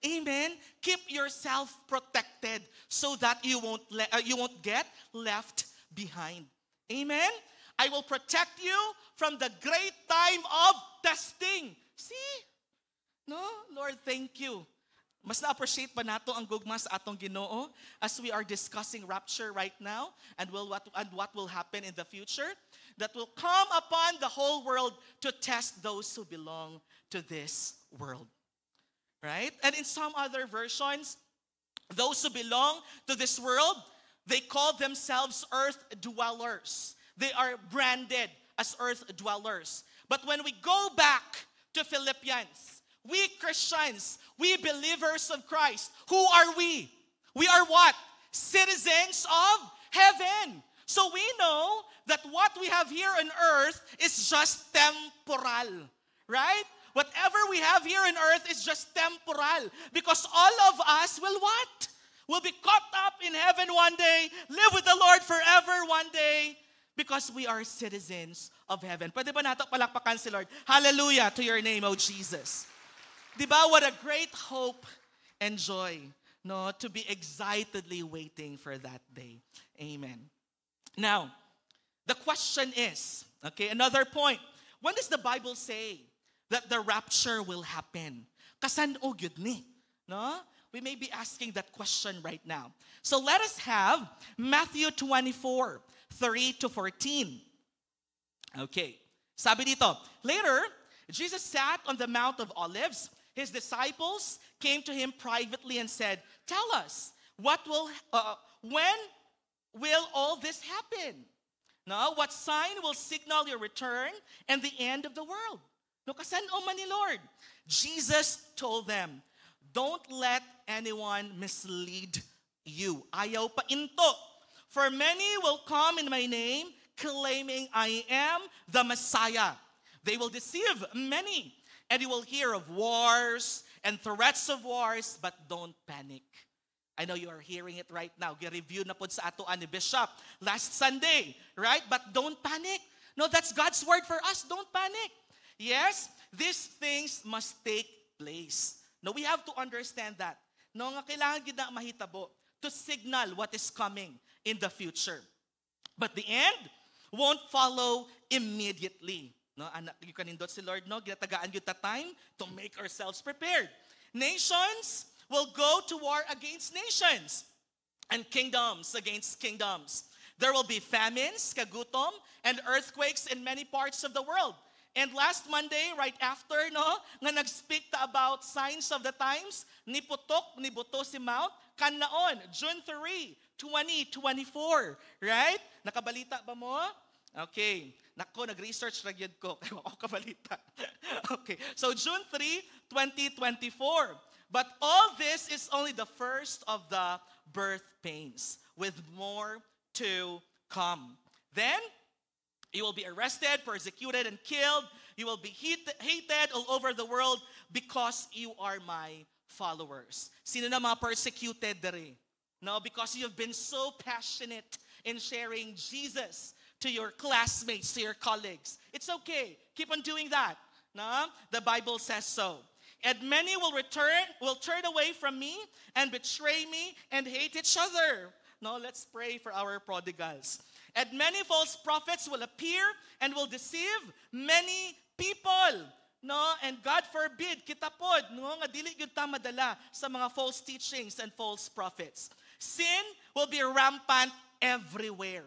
Amen. Keep yourself protected so that you won't get left behind. Amen. I will protect you from the great time of testing. See? No, Lord, thank you. Mas na-appreciate pa nato ang gugma sa atong Ginoo as we are discussing rapture right now and what will happen in the future that will come upon the whole world to test those who belong to this world. Right? And in some other versions, those who belong to this world, they call themselves earth dwellers. They are branded as earth dwellers. But when we go back to Philippians, we Christians, we believers of Christ, who are we? We are what? Citizens of heaven. So we know that what we have here on earth is just temporal. Right? Whatever we have here on earth is just temporal. Because all of us will what? Will be caught up in heaven one day, live with the Lord forever one day, because we are citizens of heaven. Pwede ba nato palakpakan si Lord? Hallelujah to your name, O Jesus. Diba, what a great hope and joy, no, to be excitedly waiting for that day. Amen. Now, the question is, okay, another point. When does the Bible say that the rapture will happen? Kasan o gyud ni? No? We may be asking that question right now. So let us have Matthew 24, 3-14. Okay. Sabi dito, later, Jesus sat on the Mount of Olives. His disciples came to him privately and said, tell us, when will all this happen? No, what sign will signal your return and the end of the world? No, kasan o man ni Lord? Jesus told them, don't let anyone mislead you. Ayaw pa into. For many will come in my name, claiming I am the Messiah. They will deceive many. And you will hear of wars and threats of wars, but don't panic. I know you are hearing it right now. Gi-review na po sa ato ni Bishop last Sunday, right? But don't panic. No, that's God's word for us. Don't panic. Yes, these things must take place. No, we have to understand that. No, nga kailangan gid na mahitabo to signal what is coming in the future. But the end won't follow immediately. No, you kanindot si Lord, no, ginatagaan gyud ta time to make ourselves prepared. Nations will go to war against nations and kingdoms against kingdoms. There will be famines, kagutom, and earthquakes in many parts of the world. And last Monday, right after, no, nga nag-speak ta about signs of the times, niputok, nibuto si Mount, kanaon, June 3, 2024. Right? Nakabalita ba mo? Okay. Nako, nag-research ragyod ko. Kaya ako kabalita. Okay. So, June 3, 2024. But all this is only the first of the birth pains, with more to come. Then, you will be arrested, persecuted, and killed. You will be hated all over the world because you are my followers. Sino na mga persecuted dere? No, because you have been so passionate in sharing Jesus to your classmates, to your colleagues. It's okay. Keep on doing that. No? The Bible says so. And many will turn away from me and betray me and hate each other. No, let's pray for our prodigals. And many false prophets will appear and will deceive many people. No, and God forbid, kita pod, no, nga dili gyud ta madala sa mga false teachings and false prophets. Sin will be rampant everywhere.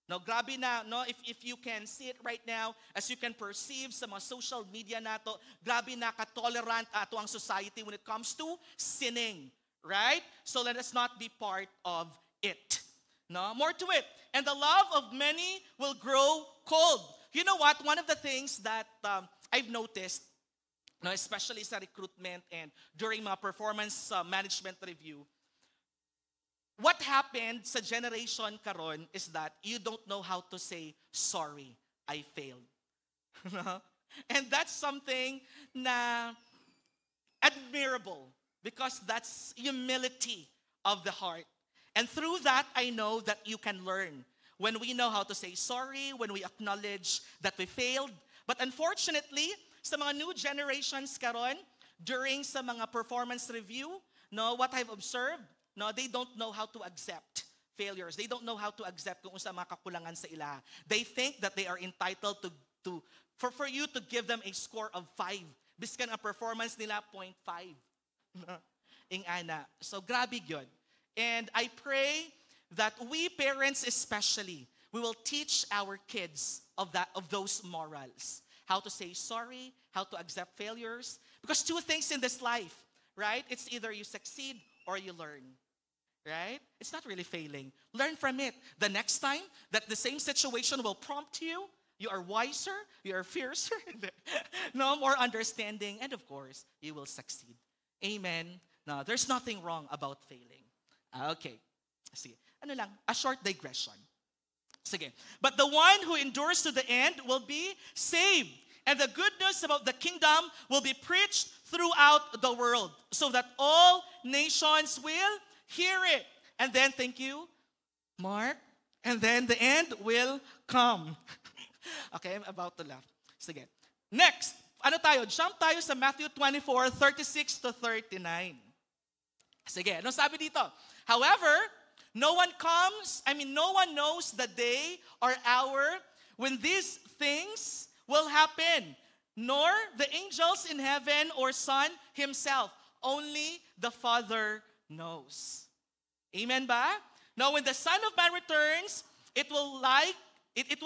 No, grabe na, no, if you can see it right now, as you can perceive sa mga social media nato, grabe na ka-tolerant ato ang society when it comes to sinning, right? So let us not be part of it. No, more to it. And the love of many will grow cold. You know what? One of the things that I've noticed, no, especially sa recruitment and during my performance management review, what happened sa generation karon is that you don't know how to say, sorry, I failed. And that's something na admirable because that's humility of the heart. And through that, I know that you can learn. When we know how to say sorry, when we acknowledge that we failed. But unfortunately, sa mga new generations karon, during sa mga performance review, no, what I've observed, no, they don't know how to accept failures. They don't know how to accept kung unsa mga kakulangan sa ila. They think that they are entitled for you to give them a score of 5. Biskan ang performance nila 0.5. Ing ana. So grabe gyud. And I pray that we parents especially, we will teach our kids of those morals. How to say sorry, how to accept failures. Because two things in this life, right? It's either you succeed or you learn. Right? It's not really failing. Learn from it. The next time that the same situation will prompt you, you are wiser, you are fiercer, no more understanding, and of course, you will succeed. Amen. No, there's nothing wrong about failing. Okay. Sige. Ano lang, a short digression. Sige. But the one who endures to the end will be saved. And the good news about the kingdom will be preached throughout the world so that all nations will hear it. And then, thank you, Mark. And then the end will come. Okay, I'm about to laugh. Sige. Next, ano tayo? Jump tayo sa Matthew 24, 36 to 39. Sige, ano sabi dito? However, no one knows the day or hour when these things will happen, nor the angels in heaven or Son himself. Only the Father knows. Amen ba? Now, when the Son of Man returns, it will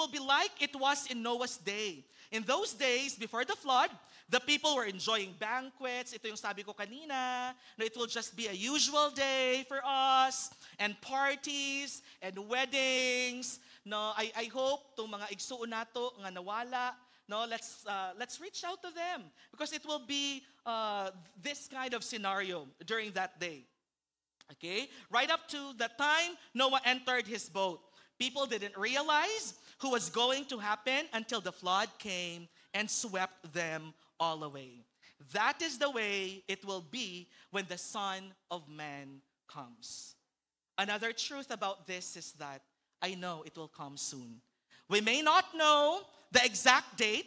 be like it was in Noah's day. In those days, before the flood, the people were enjoying banquets. Ito yung sabi ko kanina. No, it will just be a usual day for us. And parties, and weddings. No, I hope itong mga igsuon nato nga nawala. No, let's reach out to them. Because it will be this kind of scenario during that day. Okay? Right up to the time Noah entered his boat. People didn't realize who was going to happen until the flood came and swept them all away. That is the way it will be when the Son of Man comes. Another truth about this is that I know it will come soon. We may not know the exact date.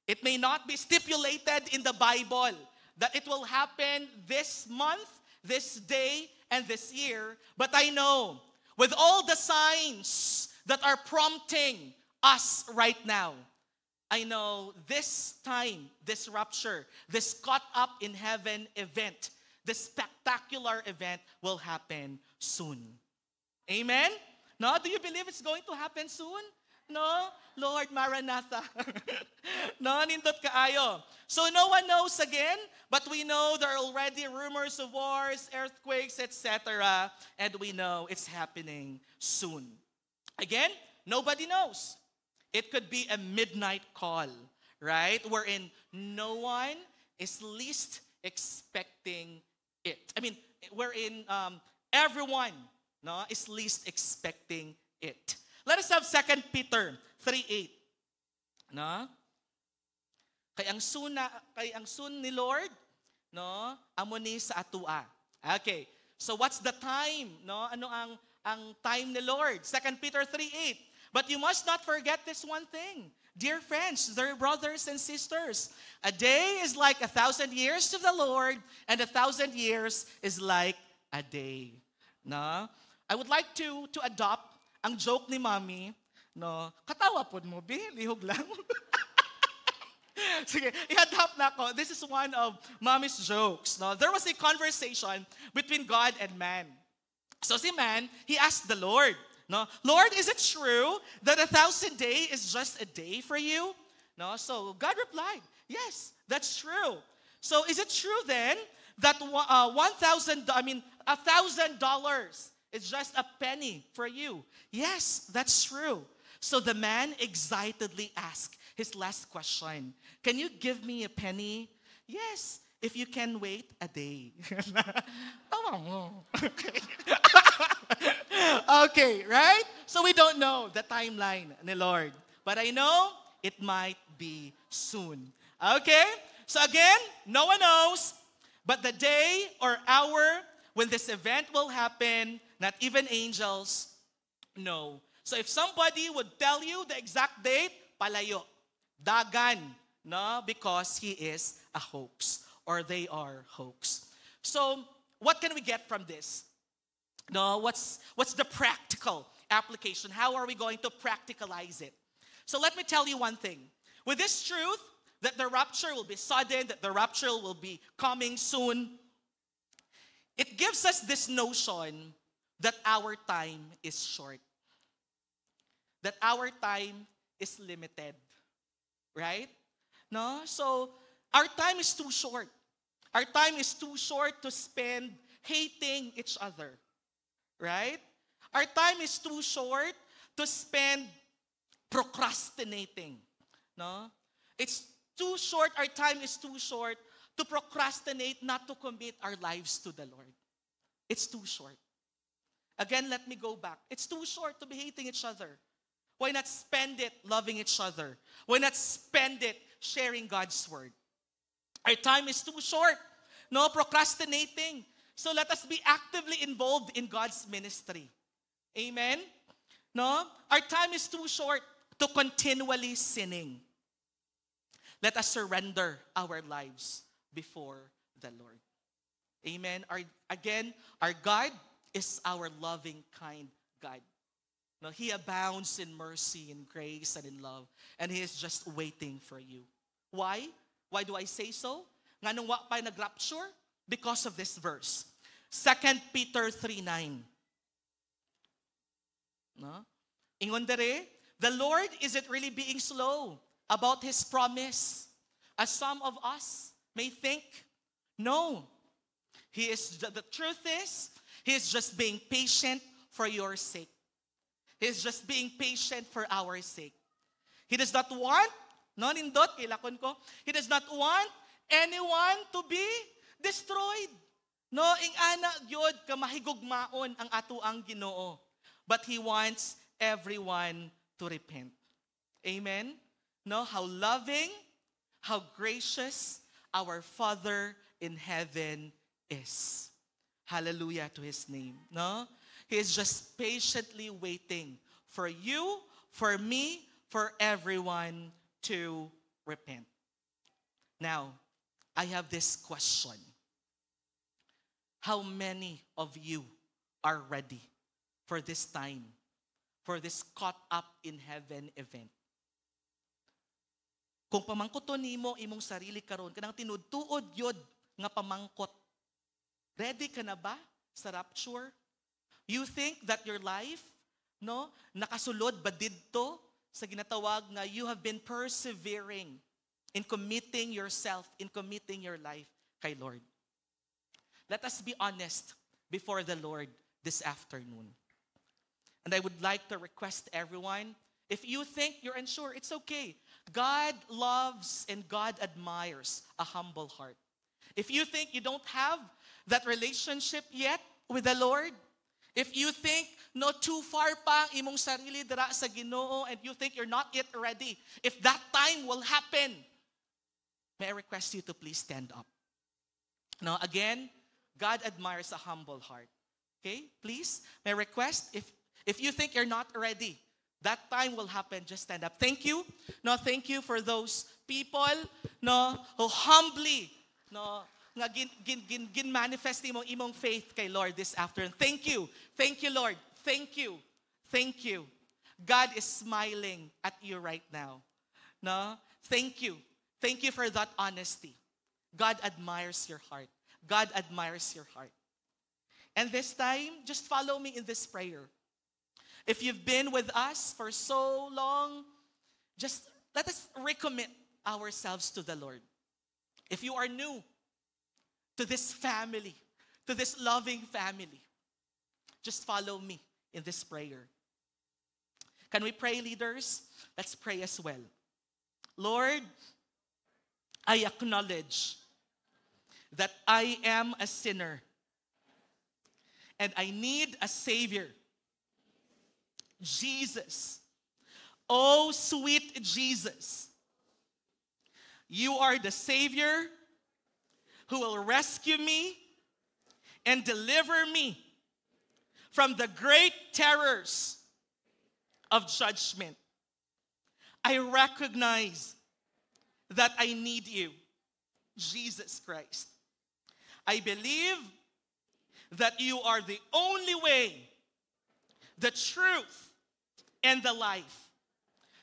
It may not be stipulated in the Bible that it will happen this month, this day, and this year. But I know with all the signs that are prompting us right now, I know this time, this rapture, this caught up in heaven event, this spectacular event will happen soon. Amen? No? Do you believe it's going to happen soon? No? Lord, Maranatha. No, nindot kaayo. So no one knows again, but we know there are already rumors of wars, earthquakes, etc. And we know it's happening soon. Again, nobody knows. It could be a midnight call, right? Wherein no one is least expecting it. I mean, wherein everyone is least expecting it. Let us have 2 Peter 3:8. No? Kay ang sun ni Lord, no, amo ni sa atua. Okay. So what's the time, no? Ano ang time ni Lord? 2 Peter 3:8. But you must not forget this one thing. Dear friends, dear brothers and sisters, a day is like 1,000 years to the Lord, and 1,000 years is like a day. No? I would like to adopt ang joke ni Mommy. No? Katawa po mo, lihog lang. Sige, i-adopt na ako. This is one of Mommy's jokes. No? There was a conversation between God and man. So si man, he asked the Lord, no, Lord, is it true that 1,000 days is just a day for you? No, so God replied, yes, that's true. So is it true then that $1,000 is just a penny for you? Yes, that's true. So the man excitedly asked his last question, can you give me a penny? Yes, if you can wait a day. Okay, right? So we don't know the timeline ni Lord. But I know it might be soon. Okay? So again, no one knows, but the day or hour when this event will happen, not even angels know. So if somebody would tell you the exact date, palayo. Dagan. No? Because he is a hoax. Or they are hoax. So, what can we get from this? No, what's the practical application? How are we going to practicalize it? So let me tell you one thing. With this truth, that the rapture will be sudden, that the rapture will be coming soon, it gives us this notion that our time is short. That our time is limited. Right? No? So, our time is too short. Our time is too short to spend hating each other. Right? Our time is too short to spend procrastinating. No? It's too short, our time is too short to procrastinate, not to commit our lives to the Lord. It's too short. Again, let me go back. It's too short to be hating each other. Why not spend it loving each other? Why not spend it sharing God's word? Our time is too short. No procrastinating. So let us be actively involved in God's ministry. Amen? No? Our time is too short to continually sinning. Let us surrender our lives before the Lord. Amen? Our God is our loving, kind God. No, He abounds in mercy, in grace, and in love. And He is just waiting for you. Why? Why do I say so? Nga nung wa pa nag-rapture? Because of this verse. 2 Peter 3:9. No? Ingon dere, the Lord isn't really being slow about His promise, as some of us may think. No. The truth is, He is just being patient for your sake. He is just being patient for our sake. He does not want, nindot, kilakon ko, He does not want anyone to be destroyed. No, ing ana gyud ka mahigugmaon ang ato ang Ginoo. But He wants everyone to repent. Amen? No, how loving, how gracious our Father in heaven is. Hallelujah to His name. No? He is just patiently waiting for you, for me, for everyone to repent. Now, I have this question. How many of you are ready for this time, for this caught up in heaven event? Kung pamangkoton nimo imong sarili karon, kanang tinud-tuod yod nga pamangkot. Ready ka na ba sa rapture? You think that your life, no, nakasulod ba didto sa ginatawag nga you have been persevering in committing yourself, in committing your life kay Lord? Let us be honest before the Lord this afternoon. And I would like to request everyone, if you think you're unsure, it's okay. God loves and God admires a humble heart. If you think you don't have that relationship yet with the Lord, if you think no too far pa ang imong sarili dira sa Ginoo and you think you're not yet ready, if that time will happen, may I request you to please stand up. Now again, God admires a humble heart. Okay? Please, may I request, if you think you're not ready, that time will happen. Just stand up. Thank you. No, thank you for those people, no, who humbly, no, nga gin manifest imong faith kay Lord this afternoon. Thank you. Thank you, Lord. Thank you. Thank you. God is smiling at you right now. No? Thank you. Thank you for that honesty. God admires your heart. God admires your heart. And this time, just follow me in this prayer. If you've been with us for so long, just let us recommit ourselves to the Lord. If you are new to this family, to this loving family, just follow me in this prayer. Can we pray, leaders? Let's pray as well. Lord, I acknowledge that I am a sinner and I need a Savior. Jesus, oh sweet Jesus, you are the Savior who will rescue me and deliver me from the great terrors of judgment. I recognize that I need you, Jesus Christ. I believe that you are the only way, the truth, and the life.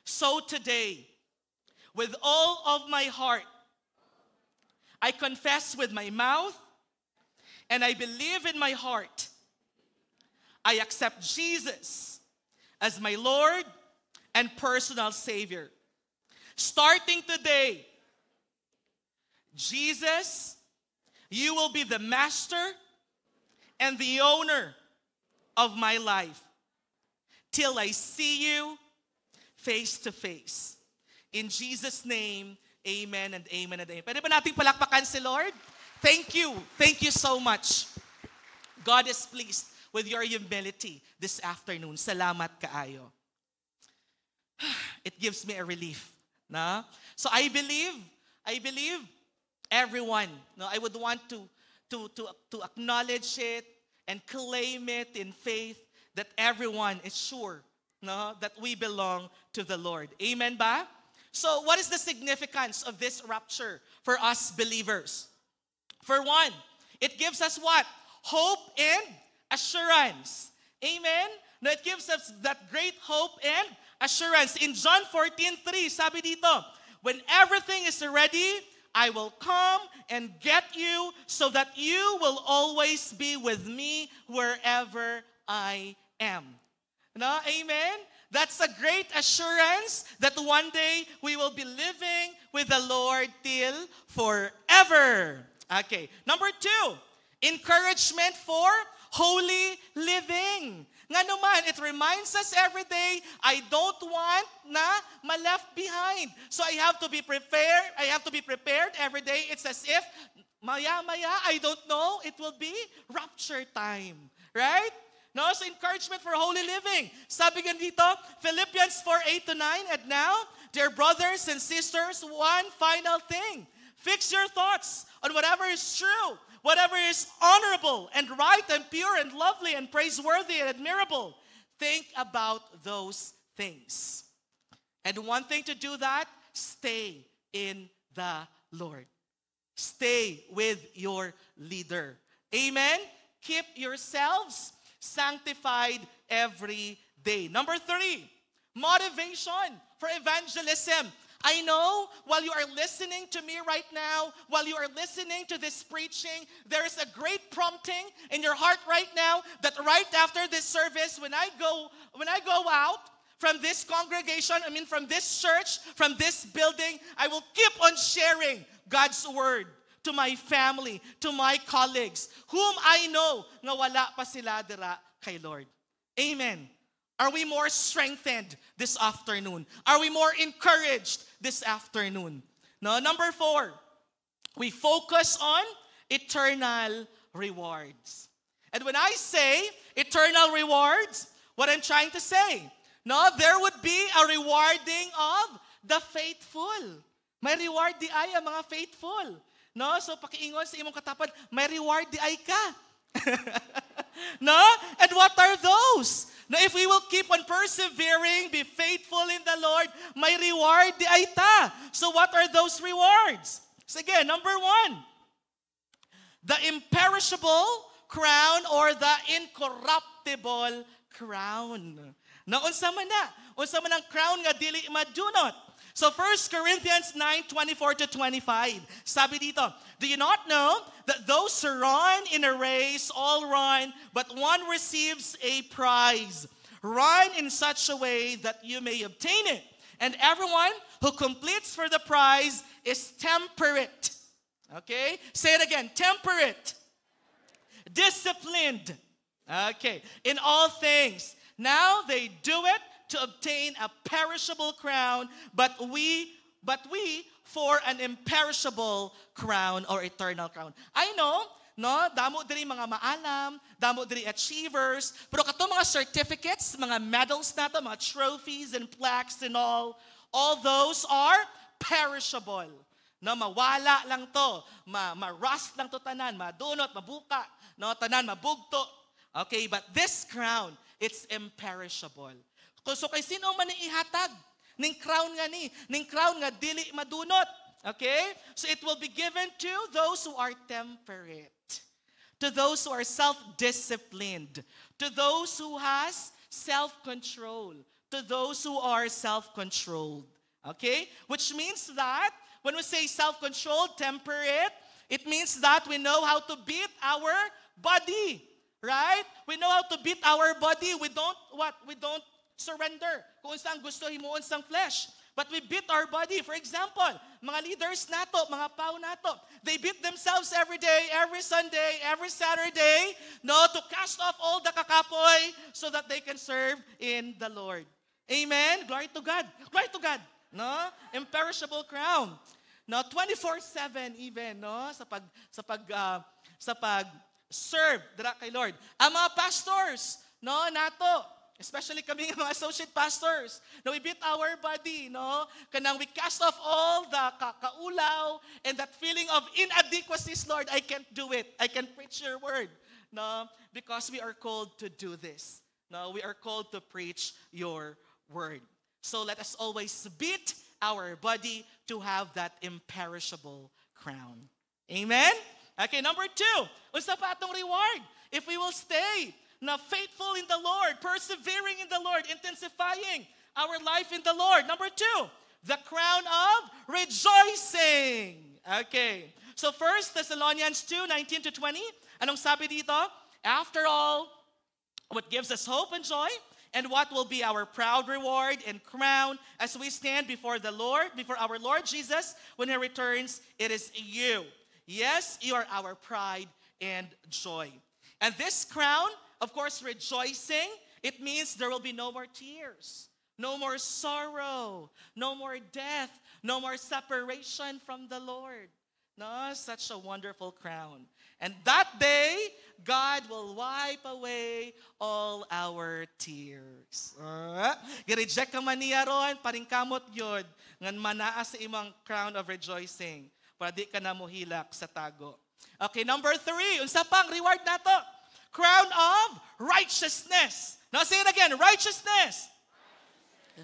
So today, with all of my heart, I confess with my mouth and I believe in my heart. I accept Jesus as my Lord and personal Savior. Starting today, Jesus, you will be the master and the owner of my life till I see you face to face. In Jesus' name, amen and amen and amen. Pwede ba nating palakpakan si Lord? Thank you. Thank you so much. God is pleased with your humility this afternoon. Salamat kaayo. It gives me a relief. Na? So I believe everyone, no, I would want to acknowledge it and claim it in faith that everyone is sure, no, that we belong to the Lord. Amen ba? So what is the significance of this rapture for us believers? For one, it gives us what? Hope and assurance. Amen? No, it gives us that great hope and assurance. In John 14:3, sabi dito, when everything is ready, I will come and get you so that you will always be with me wherever I am. No? Amen? That's a great assurance that one day we will be living with the Lord till forever. Okay. Number 2, encouragement for holy living. Nga naman, it reminds us every day, I don't want na ma-left behind. So I have to be prepared. I have to be prepared every day. It's as if, maya-maya, I don't know, it will be rapture time. Right? No, so encouragement for holy living. Sabi nga dito, Philippians 4:8-9, and now, dear brothers and sisters, one final thing. Fix your thoughts on whatever is true, whatever is honorable and right and pure and lovely and praiseworthy and admirable. Think about those things. And one thing to do that, stay in the Lord. Stay with your leader. Amen? Keep yourselves sanctified every day. Number 3, motivation for evangelism. I know while you are listening to me right now, while you are listening to this preaching, there is a great prompting in your heart right now that right after this service, when I go out from this congregation, from this church, from this building, I will keep on sharing God's word to my family, to my colleagues, whom I know na wala pa sila dira kay Lord. Amen. Are we more strengthened this afternoon? Are we more encouraged this afternoon? No, number 4, we focus on eternal rewards. And when I say eternal rewards, what I'm trying to say, no, there would be a rewarding of the faithful. May reward di ay ang mga faithful. No, so pakiingon sa imong katapat, may reward di ay ka. No? And what are those? Na if we will keep on persevering, be faithful in the Lord, may reward di ay ta. So what are those rewards? Sige, number 1, the imperishable crown or the incorruptible crown. Na unsa man ang crown nga dili madunot. So 1 Corinthians 9:24-25. Sabi dito, do you not know that those who run in a race all run, but one receives a prize? Run in such a way that you may obtain it. And everyone who completes for the prize is temperate. Okay? Say it again, temperate. Disciplined. Okay. In all things. Now they do it to obtain a perishable crown, but we for an imperishable crown or eternal crown. I know, no, damo diri mga maalam, damo diri achievers, pero kato mga certificates, mga medals nato, mga trophies and plaques and all those are perishable. No, mawala lang to, ma-rust lang to tanan, madunot, mabuka, no, tanan mabugto. Okay, but this crown, it's imperishable. So kay sino man ihatag ning crown nga dili madunot. Okay? So it will be given to those who are temperate, to those who are self-disciplined, to those who has self-control, to those who are self-controlled. Okay? Which means that when we say self-controlled, temperate, it means that we know how to beat our body. Right? We know how to beat our body. We don't surrender kung saan gusto himuon sang flesh. But we beat our body. For example, mga leaders nato, mga pao nato, they beat themselves every day, every Sunday, every Saturday, no, to cast off all the kakapoy so that they can serve in the Lord. Amen? Glory to God. Glory to God. No? Imperishable crown. No, 24/7 even, no, sa pag serve dira kay Lord. Ang mga pastors, no, nato, especially kami mga associate pastors, no, we beat our body, no, kanang we cast off all the kaulaw and that feeling of inadequacies, Lord, I can't do it. I can't preach your word, no, because we are called to do this. No, we are called to preach your word. So let us always beat our body to have that imperishable crown. Amen? Okay, number 2, unsa pa atong reward? If we will stay na faithful in the Lord, persevering in the Lord, intensifying our life in the Lord. Number 2, the crown of rejoicing. Okay. So 1 Thessalonians 2:19-20, anong sabi dito? After all, what gives us hope and joy, and what will be our proud reward and crown as we stand before the Lord, before our Lord Jesus, when He returns, it is you. Yes, you are our pride and joy. And this crown, of course, rejoicing, it means there will be no more tears, no more sorrow, no more death, no more separation from the Lord. No, such a wonderful crown. And that day, God will wipe away all our tears. Gireject ka man niya ron, paring kamot yun, ngan manaa sa imong crown of rejoicing, para di ka na mohilak sa tago. Okay, number 3, unsa pang reward nato? Crown of righteousness. Now say it again, righteousness.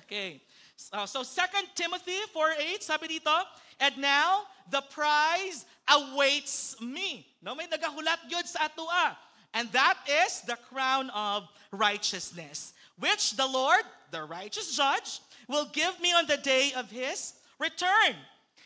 Okay. So 2 Timothy 4:8, sabi dito, and now the prize awaits me. No, may nagahulat yun sa atua. And that is the crown of righteousness, which the Lord, the righteous judge, will give me on the day of His return.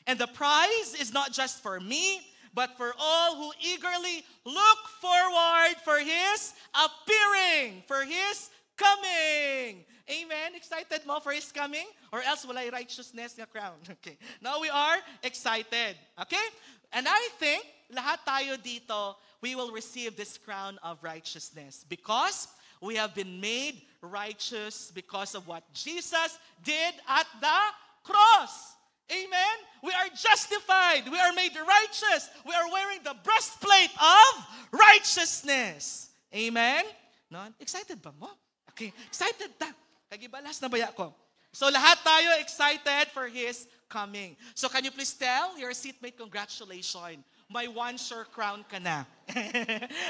And the prize is not just for me, but for all who eagerly look forward for His appearing, for His coming. Amen? Excited mo for His coming? Or else walay righteousness nga crown. Okay. Now we are excited. Okay? And I think lahat tayo dito, we will receive this crown of righteousness because we have been made righteous because of what Jesus did at the cross. Amen? We are justified. We are made righteous. We are wearing the breastplate of righteousness. Amen? No? Excited ba mo? Okay. Excited ta. Kagibalas na baya ko. So lahat tayo excited for His coming. So can you please tell your seatmate, congratulations. may one sure crown ka na.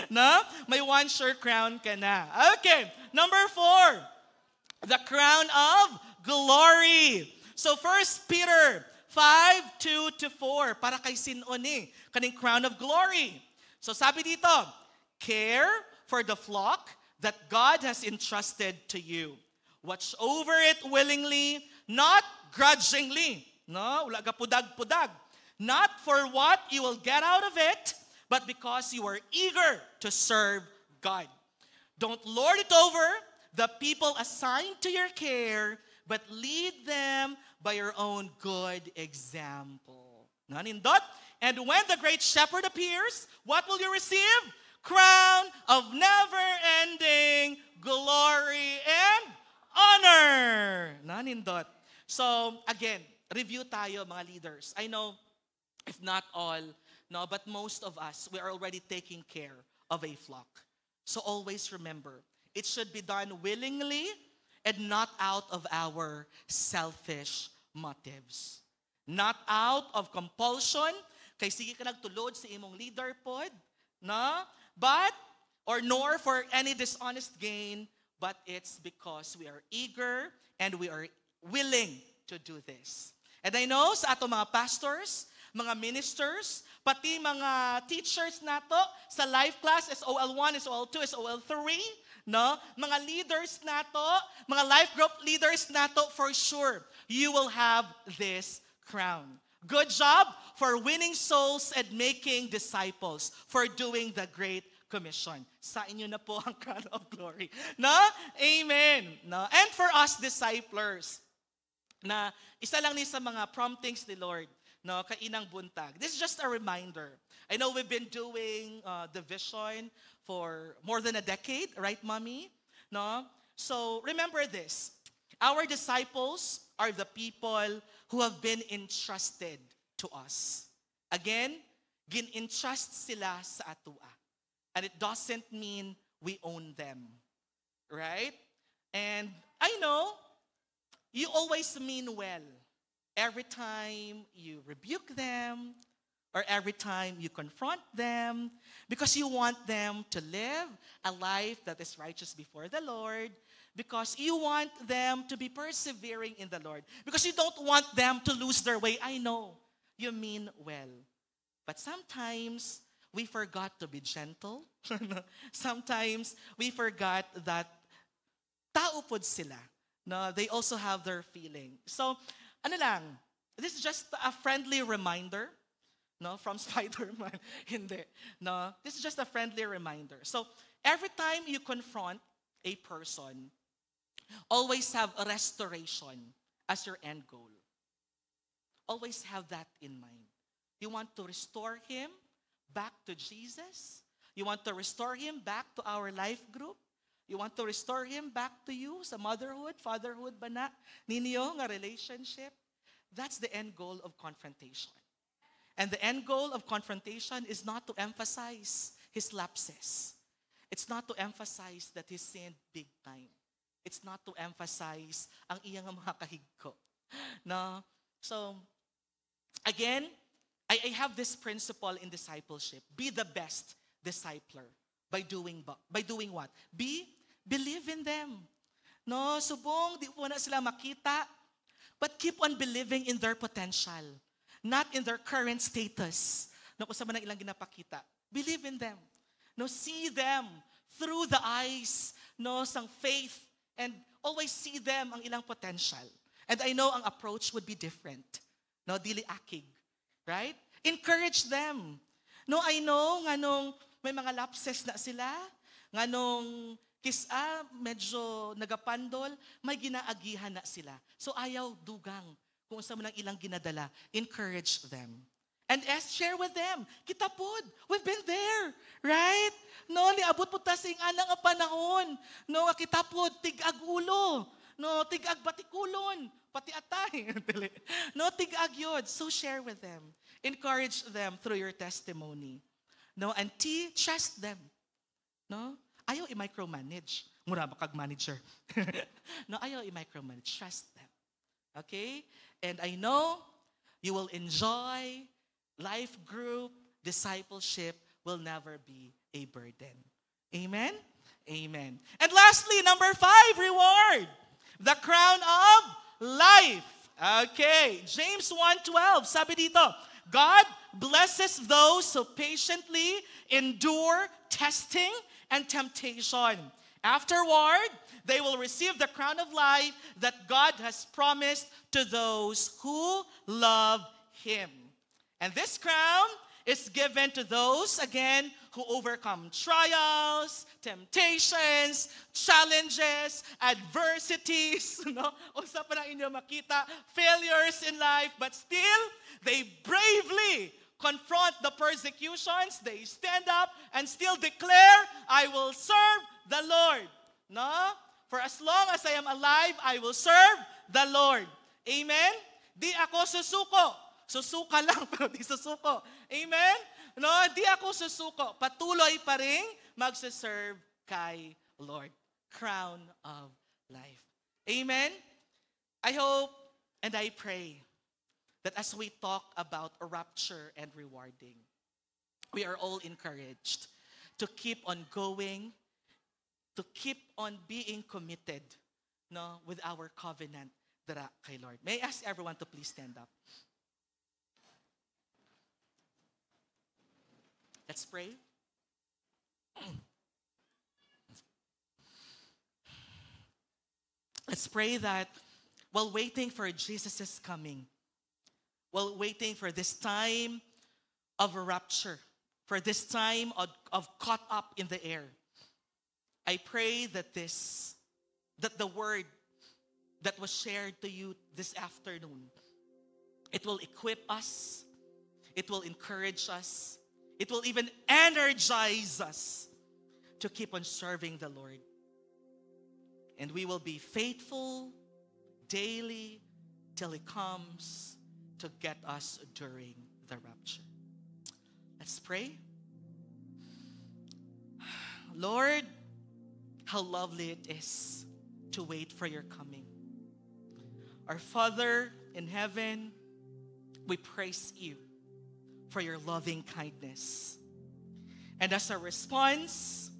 No? May one sure crown ka na. Okay, number 4, the crown of glory. So 1 Peter 5:2-4, para kay Sinoni, kaning crown of glory. So sabi dito, care for the flock that God has entrusted to you. Watch over it willingly, not grudgingly. No, wala ka pudag-pudag. Not for what you will get out of it, but because you are eager to serve God. Don't lord it over the people assigned to your care, but lead them by your own good example. Nanindot? And when the great shepherd appears, what will you receive? Crown of never-ending glory and honor. Nanindot? So, again, review tayo mga leaders. I know, if not all, no, but most of us, we are already taking care of a flock. So always remember, it should be done willingly and not out of our selfish motives. Not out of compulsion, kay sige ka nagtulod sa imong leader pod, no? But, or nor for any dishonest gain, but it's because we are eager and we are willing to do this. And I know sa ato mga pastors, mga ministers, pati mga teachers nato sa life class, SOL1, SOL2, SOL3, no? Mga leaders nato, mga life group leaders nato, for sure, you will have this crown. Good job for winning souls and making disciples, for doing the Great Commission. Sa inyo na po ang crown of glory. No? Amen. No? And for us disciplers, na isa lang ni sa mga promptings ni Lord, no, kainang buntag. This is just a reminder. I know we've been doing the vision for more than a decade, right, Mommy? No? So remember this. Our disciples are the people who have been entrusted to us. Again, gin-entrust sila sa atua. And it doesn't mean we own them. Right? And I know, you always mean well every time you rebuke them or every time you confront them because you want them to live a life that is righteous before the Lord, because you want them to be persevering in the Lord, because you don't want them to lose their way. I know you mean well. But sometimes we forgot to be gentle. Sometimes we forgot that tao pod sila. No, they also have their feeling. So, ano lang, this is just a friendly reminder, no, from Spider-Man. Hindi. No, this is just a friendly reminder. So, every time you confront a person, always have a restoration as your end goal. Always have that in mind. You want to restore him back to Jesus. You want to restore him back to our life group. You want to restore him back to you sa motherhood, fatherhood ba na ninyo nga relationship? That's the end goal of confrontation. And the end goal of confrontation is not to emphasize his lapses. It's not to emphasize that he sinned big time. It's not to emphasize ang iyang mga kahigko. No? So, again, I have this principle in discipleship. Be the best discipler by doing what? Believe in them. No, subong, di po na sila makita, but keep on believing in their potential, not in their current status. No, kung saan man ang ilang ginapakita. Believe in them. No, see them through the eyes, no, sang faith, and always see them ang ilang potential. And I know ang approach would be different. No, dili akig. Right? Encourage them. No, I know nga nung may mga lapses na sila, nga nung medyo nagapandol, may ginaagihan na sila. So ayaw dugang kung saan man ang ilang ginadala. Encourage them. And share with them. Kita pod, we've been there. Right? No, niabot po ta sing anang panahon. No, kita pod, tig-ag ulo. No, tig-ag batikulon. Pati atay. No, tig-ag yod. So share with them. Encourage them through your testimony. No, and trust them. No? Ayaw i-micromanage. Mura ba kag manager? No, ayaw i-micromanage. Trust them. Okay? And I know you will enjoy life group discipleship will never be a burden. Amen? Amen. And lastly, number 5, reward. The crown of life. Okay, James 1:12, sabi dito, God blesses those who patiently endure testing and temptation. Afterward, they will receive the crown of life that God has promised to those who love Him. And this crown is given to those, again, who overcome trials, temptations, challenges, adversities, no? Usa pa na inyo makita, failures in life, but still, they bravely confront the persecutions. They stand up and still declare, I will serve the Lord. No? For as long as I am alive, I will serve the Lord. Amen? Di ako susuko. Susuka lang, pero di susuko. Amen? No, di ako susuko. Patuloy pa rin magsaserve kay Lord. Crown of life. Amen? I hope and I pray that as we talk about rapture and rewarding, we are all encouraged to keep on going, to keep on being committed, no, with our covenant kay Lord. May I ask everyone to please stand up? Let's pray. Let's pray that while waiting for Jesus' coming, while waiting for this time of rapture, for this time of caught up in the air, I pray that the word that was shared to you this afternoon, it will equip us, it will encourage us, it will even energize us to keep on serving the Lord. And we will be faithful daily till He comes to get us during the rapture. Let's pray. Lord, how lovely it is to wait for your coming. Our Father in heaven, we praise you for your loving kindness. And as a response,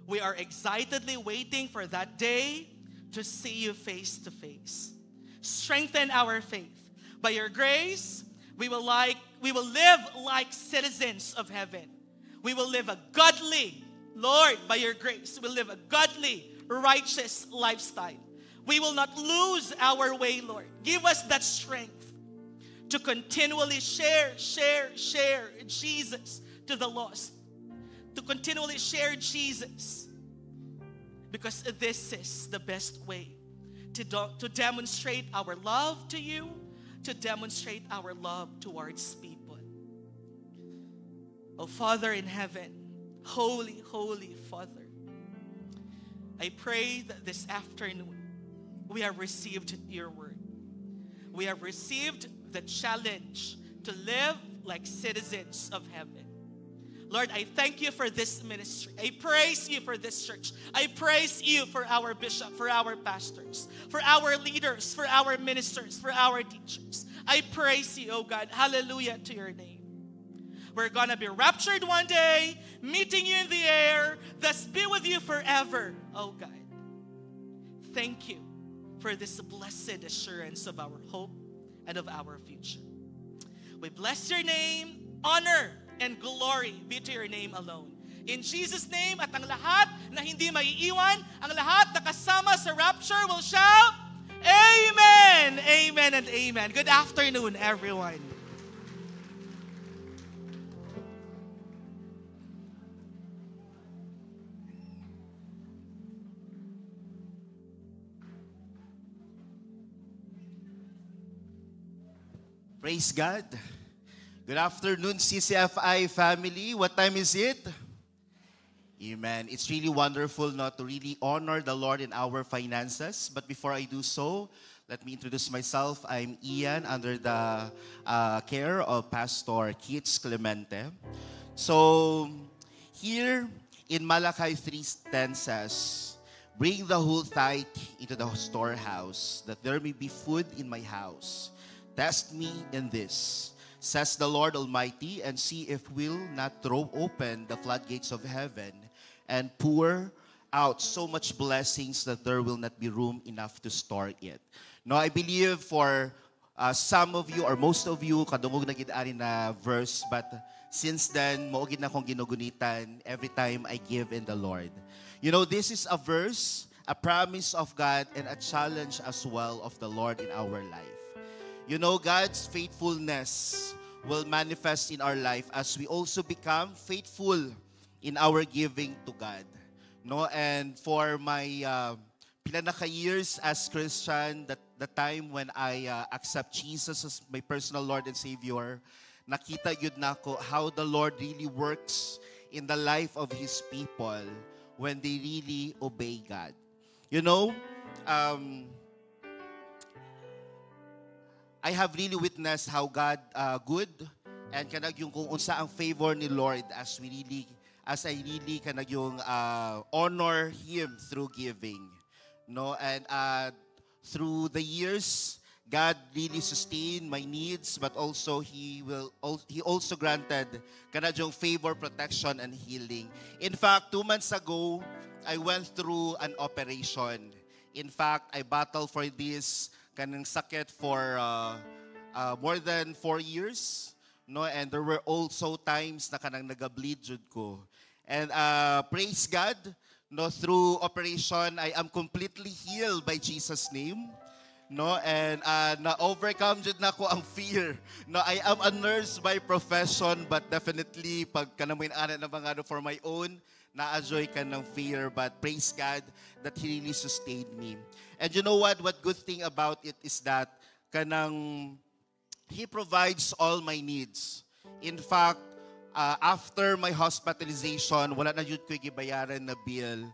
we are excitedly waiting for that day to see you face to face. Strengthen our faith. By your grace, we will live like citizens of heaven. We will live a godly, Lord, by your grace, we'll live a godly, righteous lifestyle. We will not lose our way, Lord. Give us that strength to continually share Jesus to the lost. To continually share Jesus. Because this is the best way to demonstrate our love to you, to demonstrate our love towards people. Oh, Father in heaven, holy, holy Father, I pray that this afternoon we have received your word. We have received the challenge to live like citizens of heaven. Lord, I thank you for this ministry. I praise you for this church. I praise you for our bishop, for our pastors, for our leaders, for our ministers, for our teachers. I praise you, oh God. Hallelujah to your name. We're going to be raptured one day, meeting you in the air, thus be with you forever, oh God. Thank you for this blessed assurance of our hope and of our future. We bless your name, honor, and glory be to your name alone. In Jesus' name, at ang lahat na hindi maiiwan, ang lahat na kasama sa rapture will shout, Amen! Amen and amen. Good afternoon, everyone. Praise God. Good afternoon, CCFI family. What time is it? Amen. It's really wonderful not to really honor the Lord in our finances. But before I do so, let me introduce myself. I'm Ian, under the care of Pastor Keats Clemente. So, here in Malachi 3:10 says, bring the whole tithe into the storehouse, that there may be food in my house. Test me in this. says the Lord Almighty, and see if we'll not throw open the floodgates of heaven and pour out so much blessings that there will not be room enough to store it. No, I believe for some of you or most of you, kadungog na gid-ani na verse, but since then, maugid na akong ginugunitan every time I give in the Lord. You know, this is a verse, a promise of God, and a challenge as well of the Lord in our life. You know, God's faithfulness will manifest in our life as we also become faithful in our giving to God. No, and for my pinaka years as Christian, that the time when I accept Jesus as my personal Lord and Savior, nakita yun na ko how the Lord really works in the life of His people when they really obey God. You know, I have really witnessed how God good and kanag yung kung unsa ang favor ni Lord as I really kanag yung honor Him through giving. No, and through the years, God really sustained my needs, but also He also granted kanag yung favor, protection, and healing. In fact, 2 months ago, I went through an operation. In fact, I battled for this kanang sakit for more than 4 years. No, and there were also times na kanang nagableed jud ko. And praise God, no, through operation, I am completely healed by Jesus' name. No, and na-overcome jud na ko ang fear. No, I am a nurse by profession, but definitely pag kanamoy ana na mga for my own, na-enjoy ka ng fear, but praise God that He really sustained me. And you know what? What good thing about it is that kanang He provides all my needs. In fact, after my hospitalization, wala na yun ko gibayaran na bill.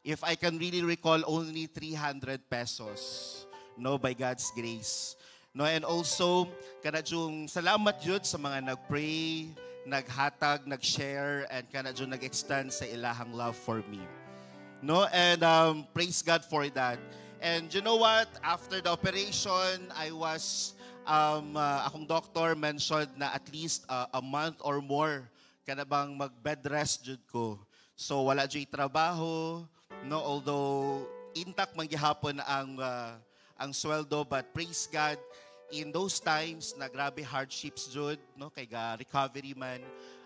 If I can really recall, only 300 pesos. No, by God's grace. No, and also, kanadjong salamat yun sa mga nag-pray, naghatag, nag-share, and kanadjong nag-extend sa ilahang love for me. No, and praise God for that. And you know what? After the operation, I was, akong doctor mentioned na at least a month or more kana bang mag-bed rest jud ko. So wala jud trabaho, no, although intact man gihapon ang sweldo, but praise God, in those times na grabe hardships jud, no, kay ga recovery man,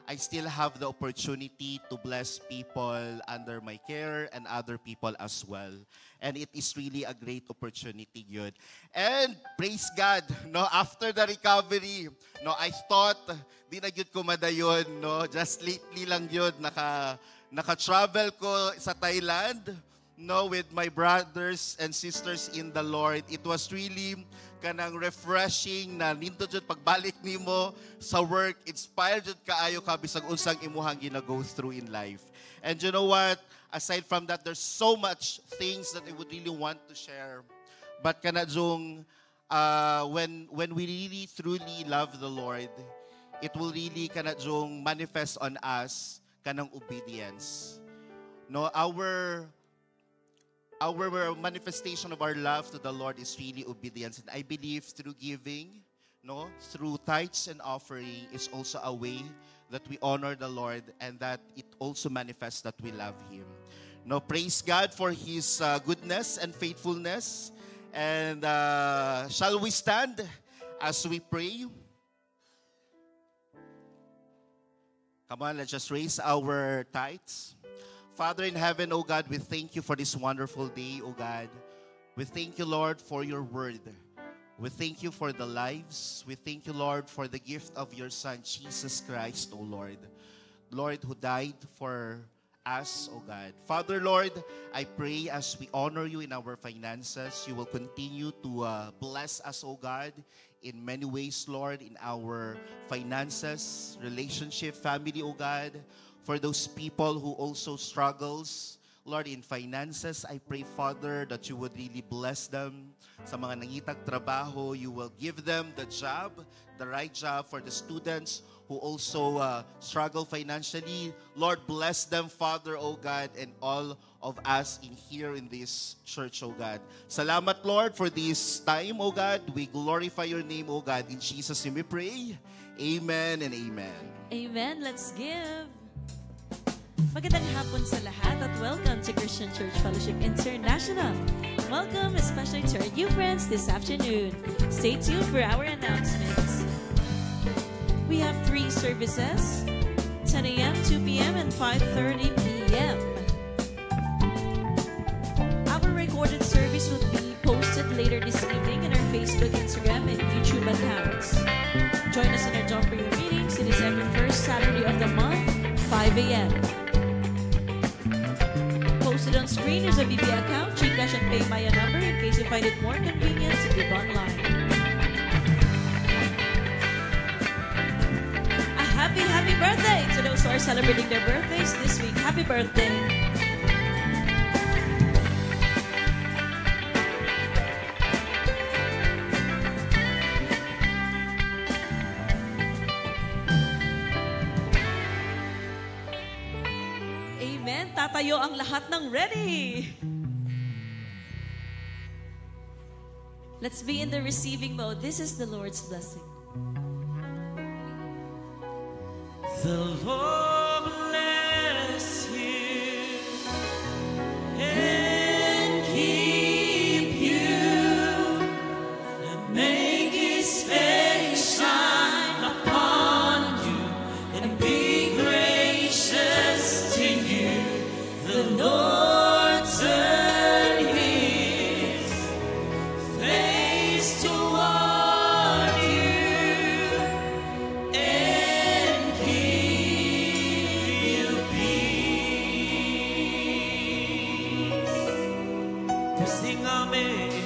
I still have the opportunity to bless people under my care and other people as well. And it is really a great opportunity yun. And praise God, no, after the recovery, no, I thought di na yun ko madayon, no, just lately lang yun naka-travel ko sa Thailand, no, with my brothers and sisters in the Lord. It was really kanang refreshing na nindot jud pagbalik nimo sa work, inspired jud kaayo ka bisag unsang imuhang gina-go through in life. And you know what? Aside from that, there's so much things that I would really want to share. But kanadjong when we really truly love the Lord, it will really kanadjong manifest on us kanang obedience. No, our manifestation of our love to the Lord is really obedience. And I believe through giving, no, through tithes and offering is also a way that we honor the Lord and that it also manifests that we love Him. No, praise God for His goodness and faithfulness. And shall we stand as we pray? Come on, let's just raise our tithes. Father in heaven, O God, we thank You for this wonderful day, O God. We thank You, Lord, for Your word. We thank You for the lives. We thank You, Lord, for the gift of Your Son, Jesus Christ, O Lord. Lord, who died for us, O God. Father, Lord, I pray as we honor You in our finances, You will continue to bless us, O God, in many ways, Lord, in our finances, relationship, family, O God. For those people who also struggles, Lord, in finances, I pray, Father, that You would really bless them. Sa mga nangitag trabaho, You will give them the job, the right job. For the students who also struggle financially, Lord, bless them, Father, O God, and all of us in here in this church, O God. Salamat, Lord, for this time, O God. We glorify Your name, O God. In Jesus' name we pray. Amen and amen. Amen. Let's give. Magandang hapon sa lahat at welcome to Christian Church Fellowship International. Welcome especially to our new friends this afternoon. Stay tuned for our announcements. We have 3 services, 10 a.m., 2 p.m., and 5:30 p.m. Our recorded service will be posted later this evening in our Facebook, Instagram, and YouTube accounts. Join us in our Dawn Prayer meetings. It is every first Saturday of the month, 5 a.m. Posted on screen is a BB account, GCash, and PayMaya number in case you find it more convenient to give online. A happy birthday to those who are celebrating their birthdays this week. Happy birthday! Tatayo ang lahat ng ready. Let's be in the receiving mode. This is the Lord's blessing. The Lord bless you and keep you and make His face shine upon you and be gracious to you. The Lord turn His face toward you and give you peace. To sing Amen.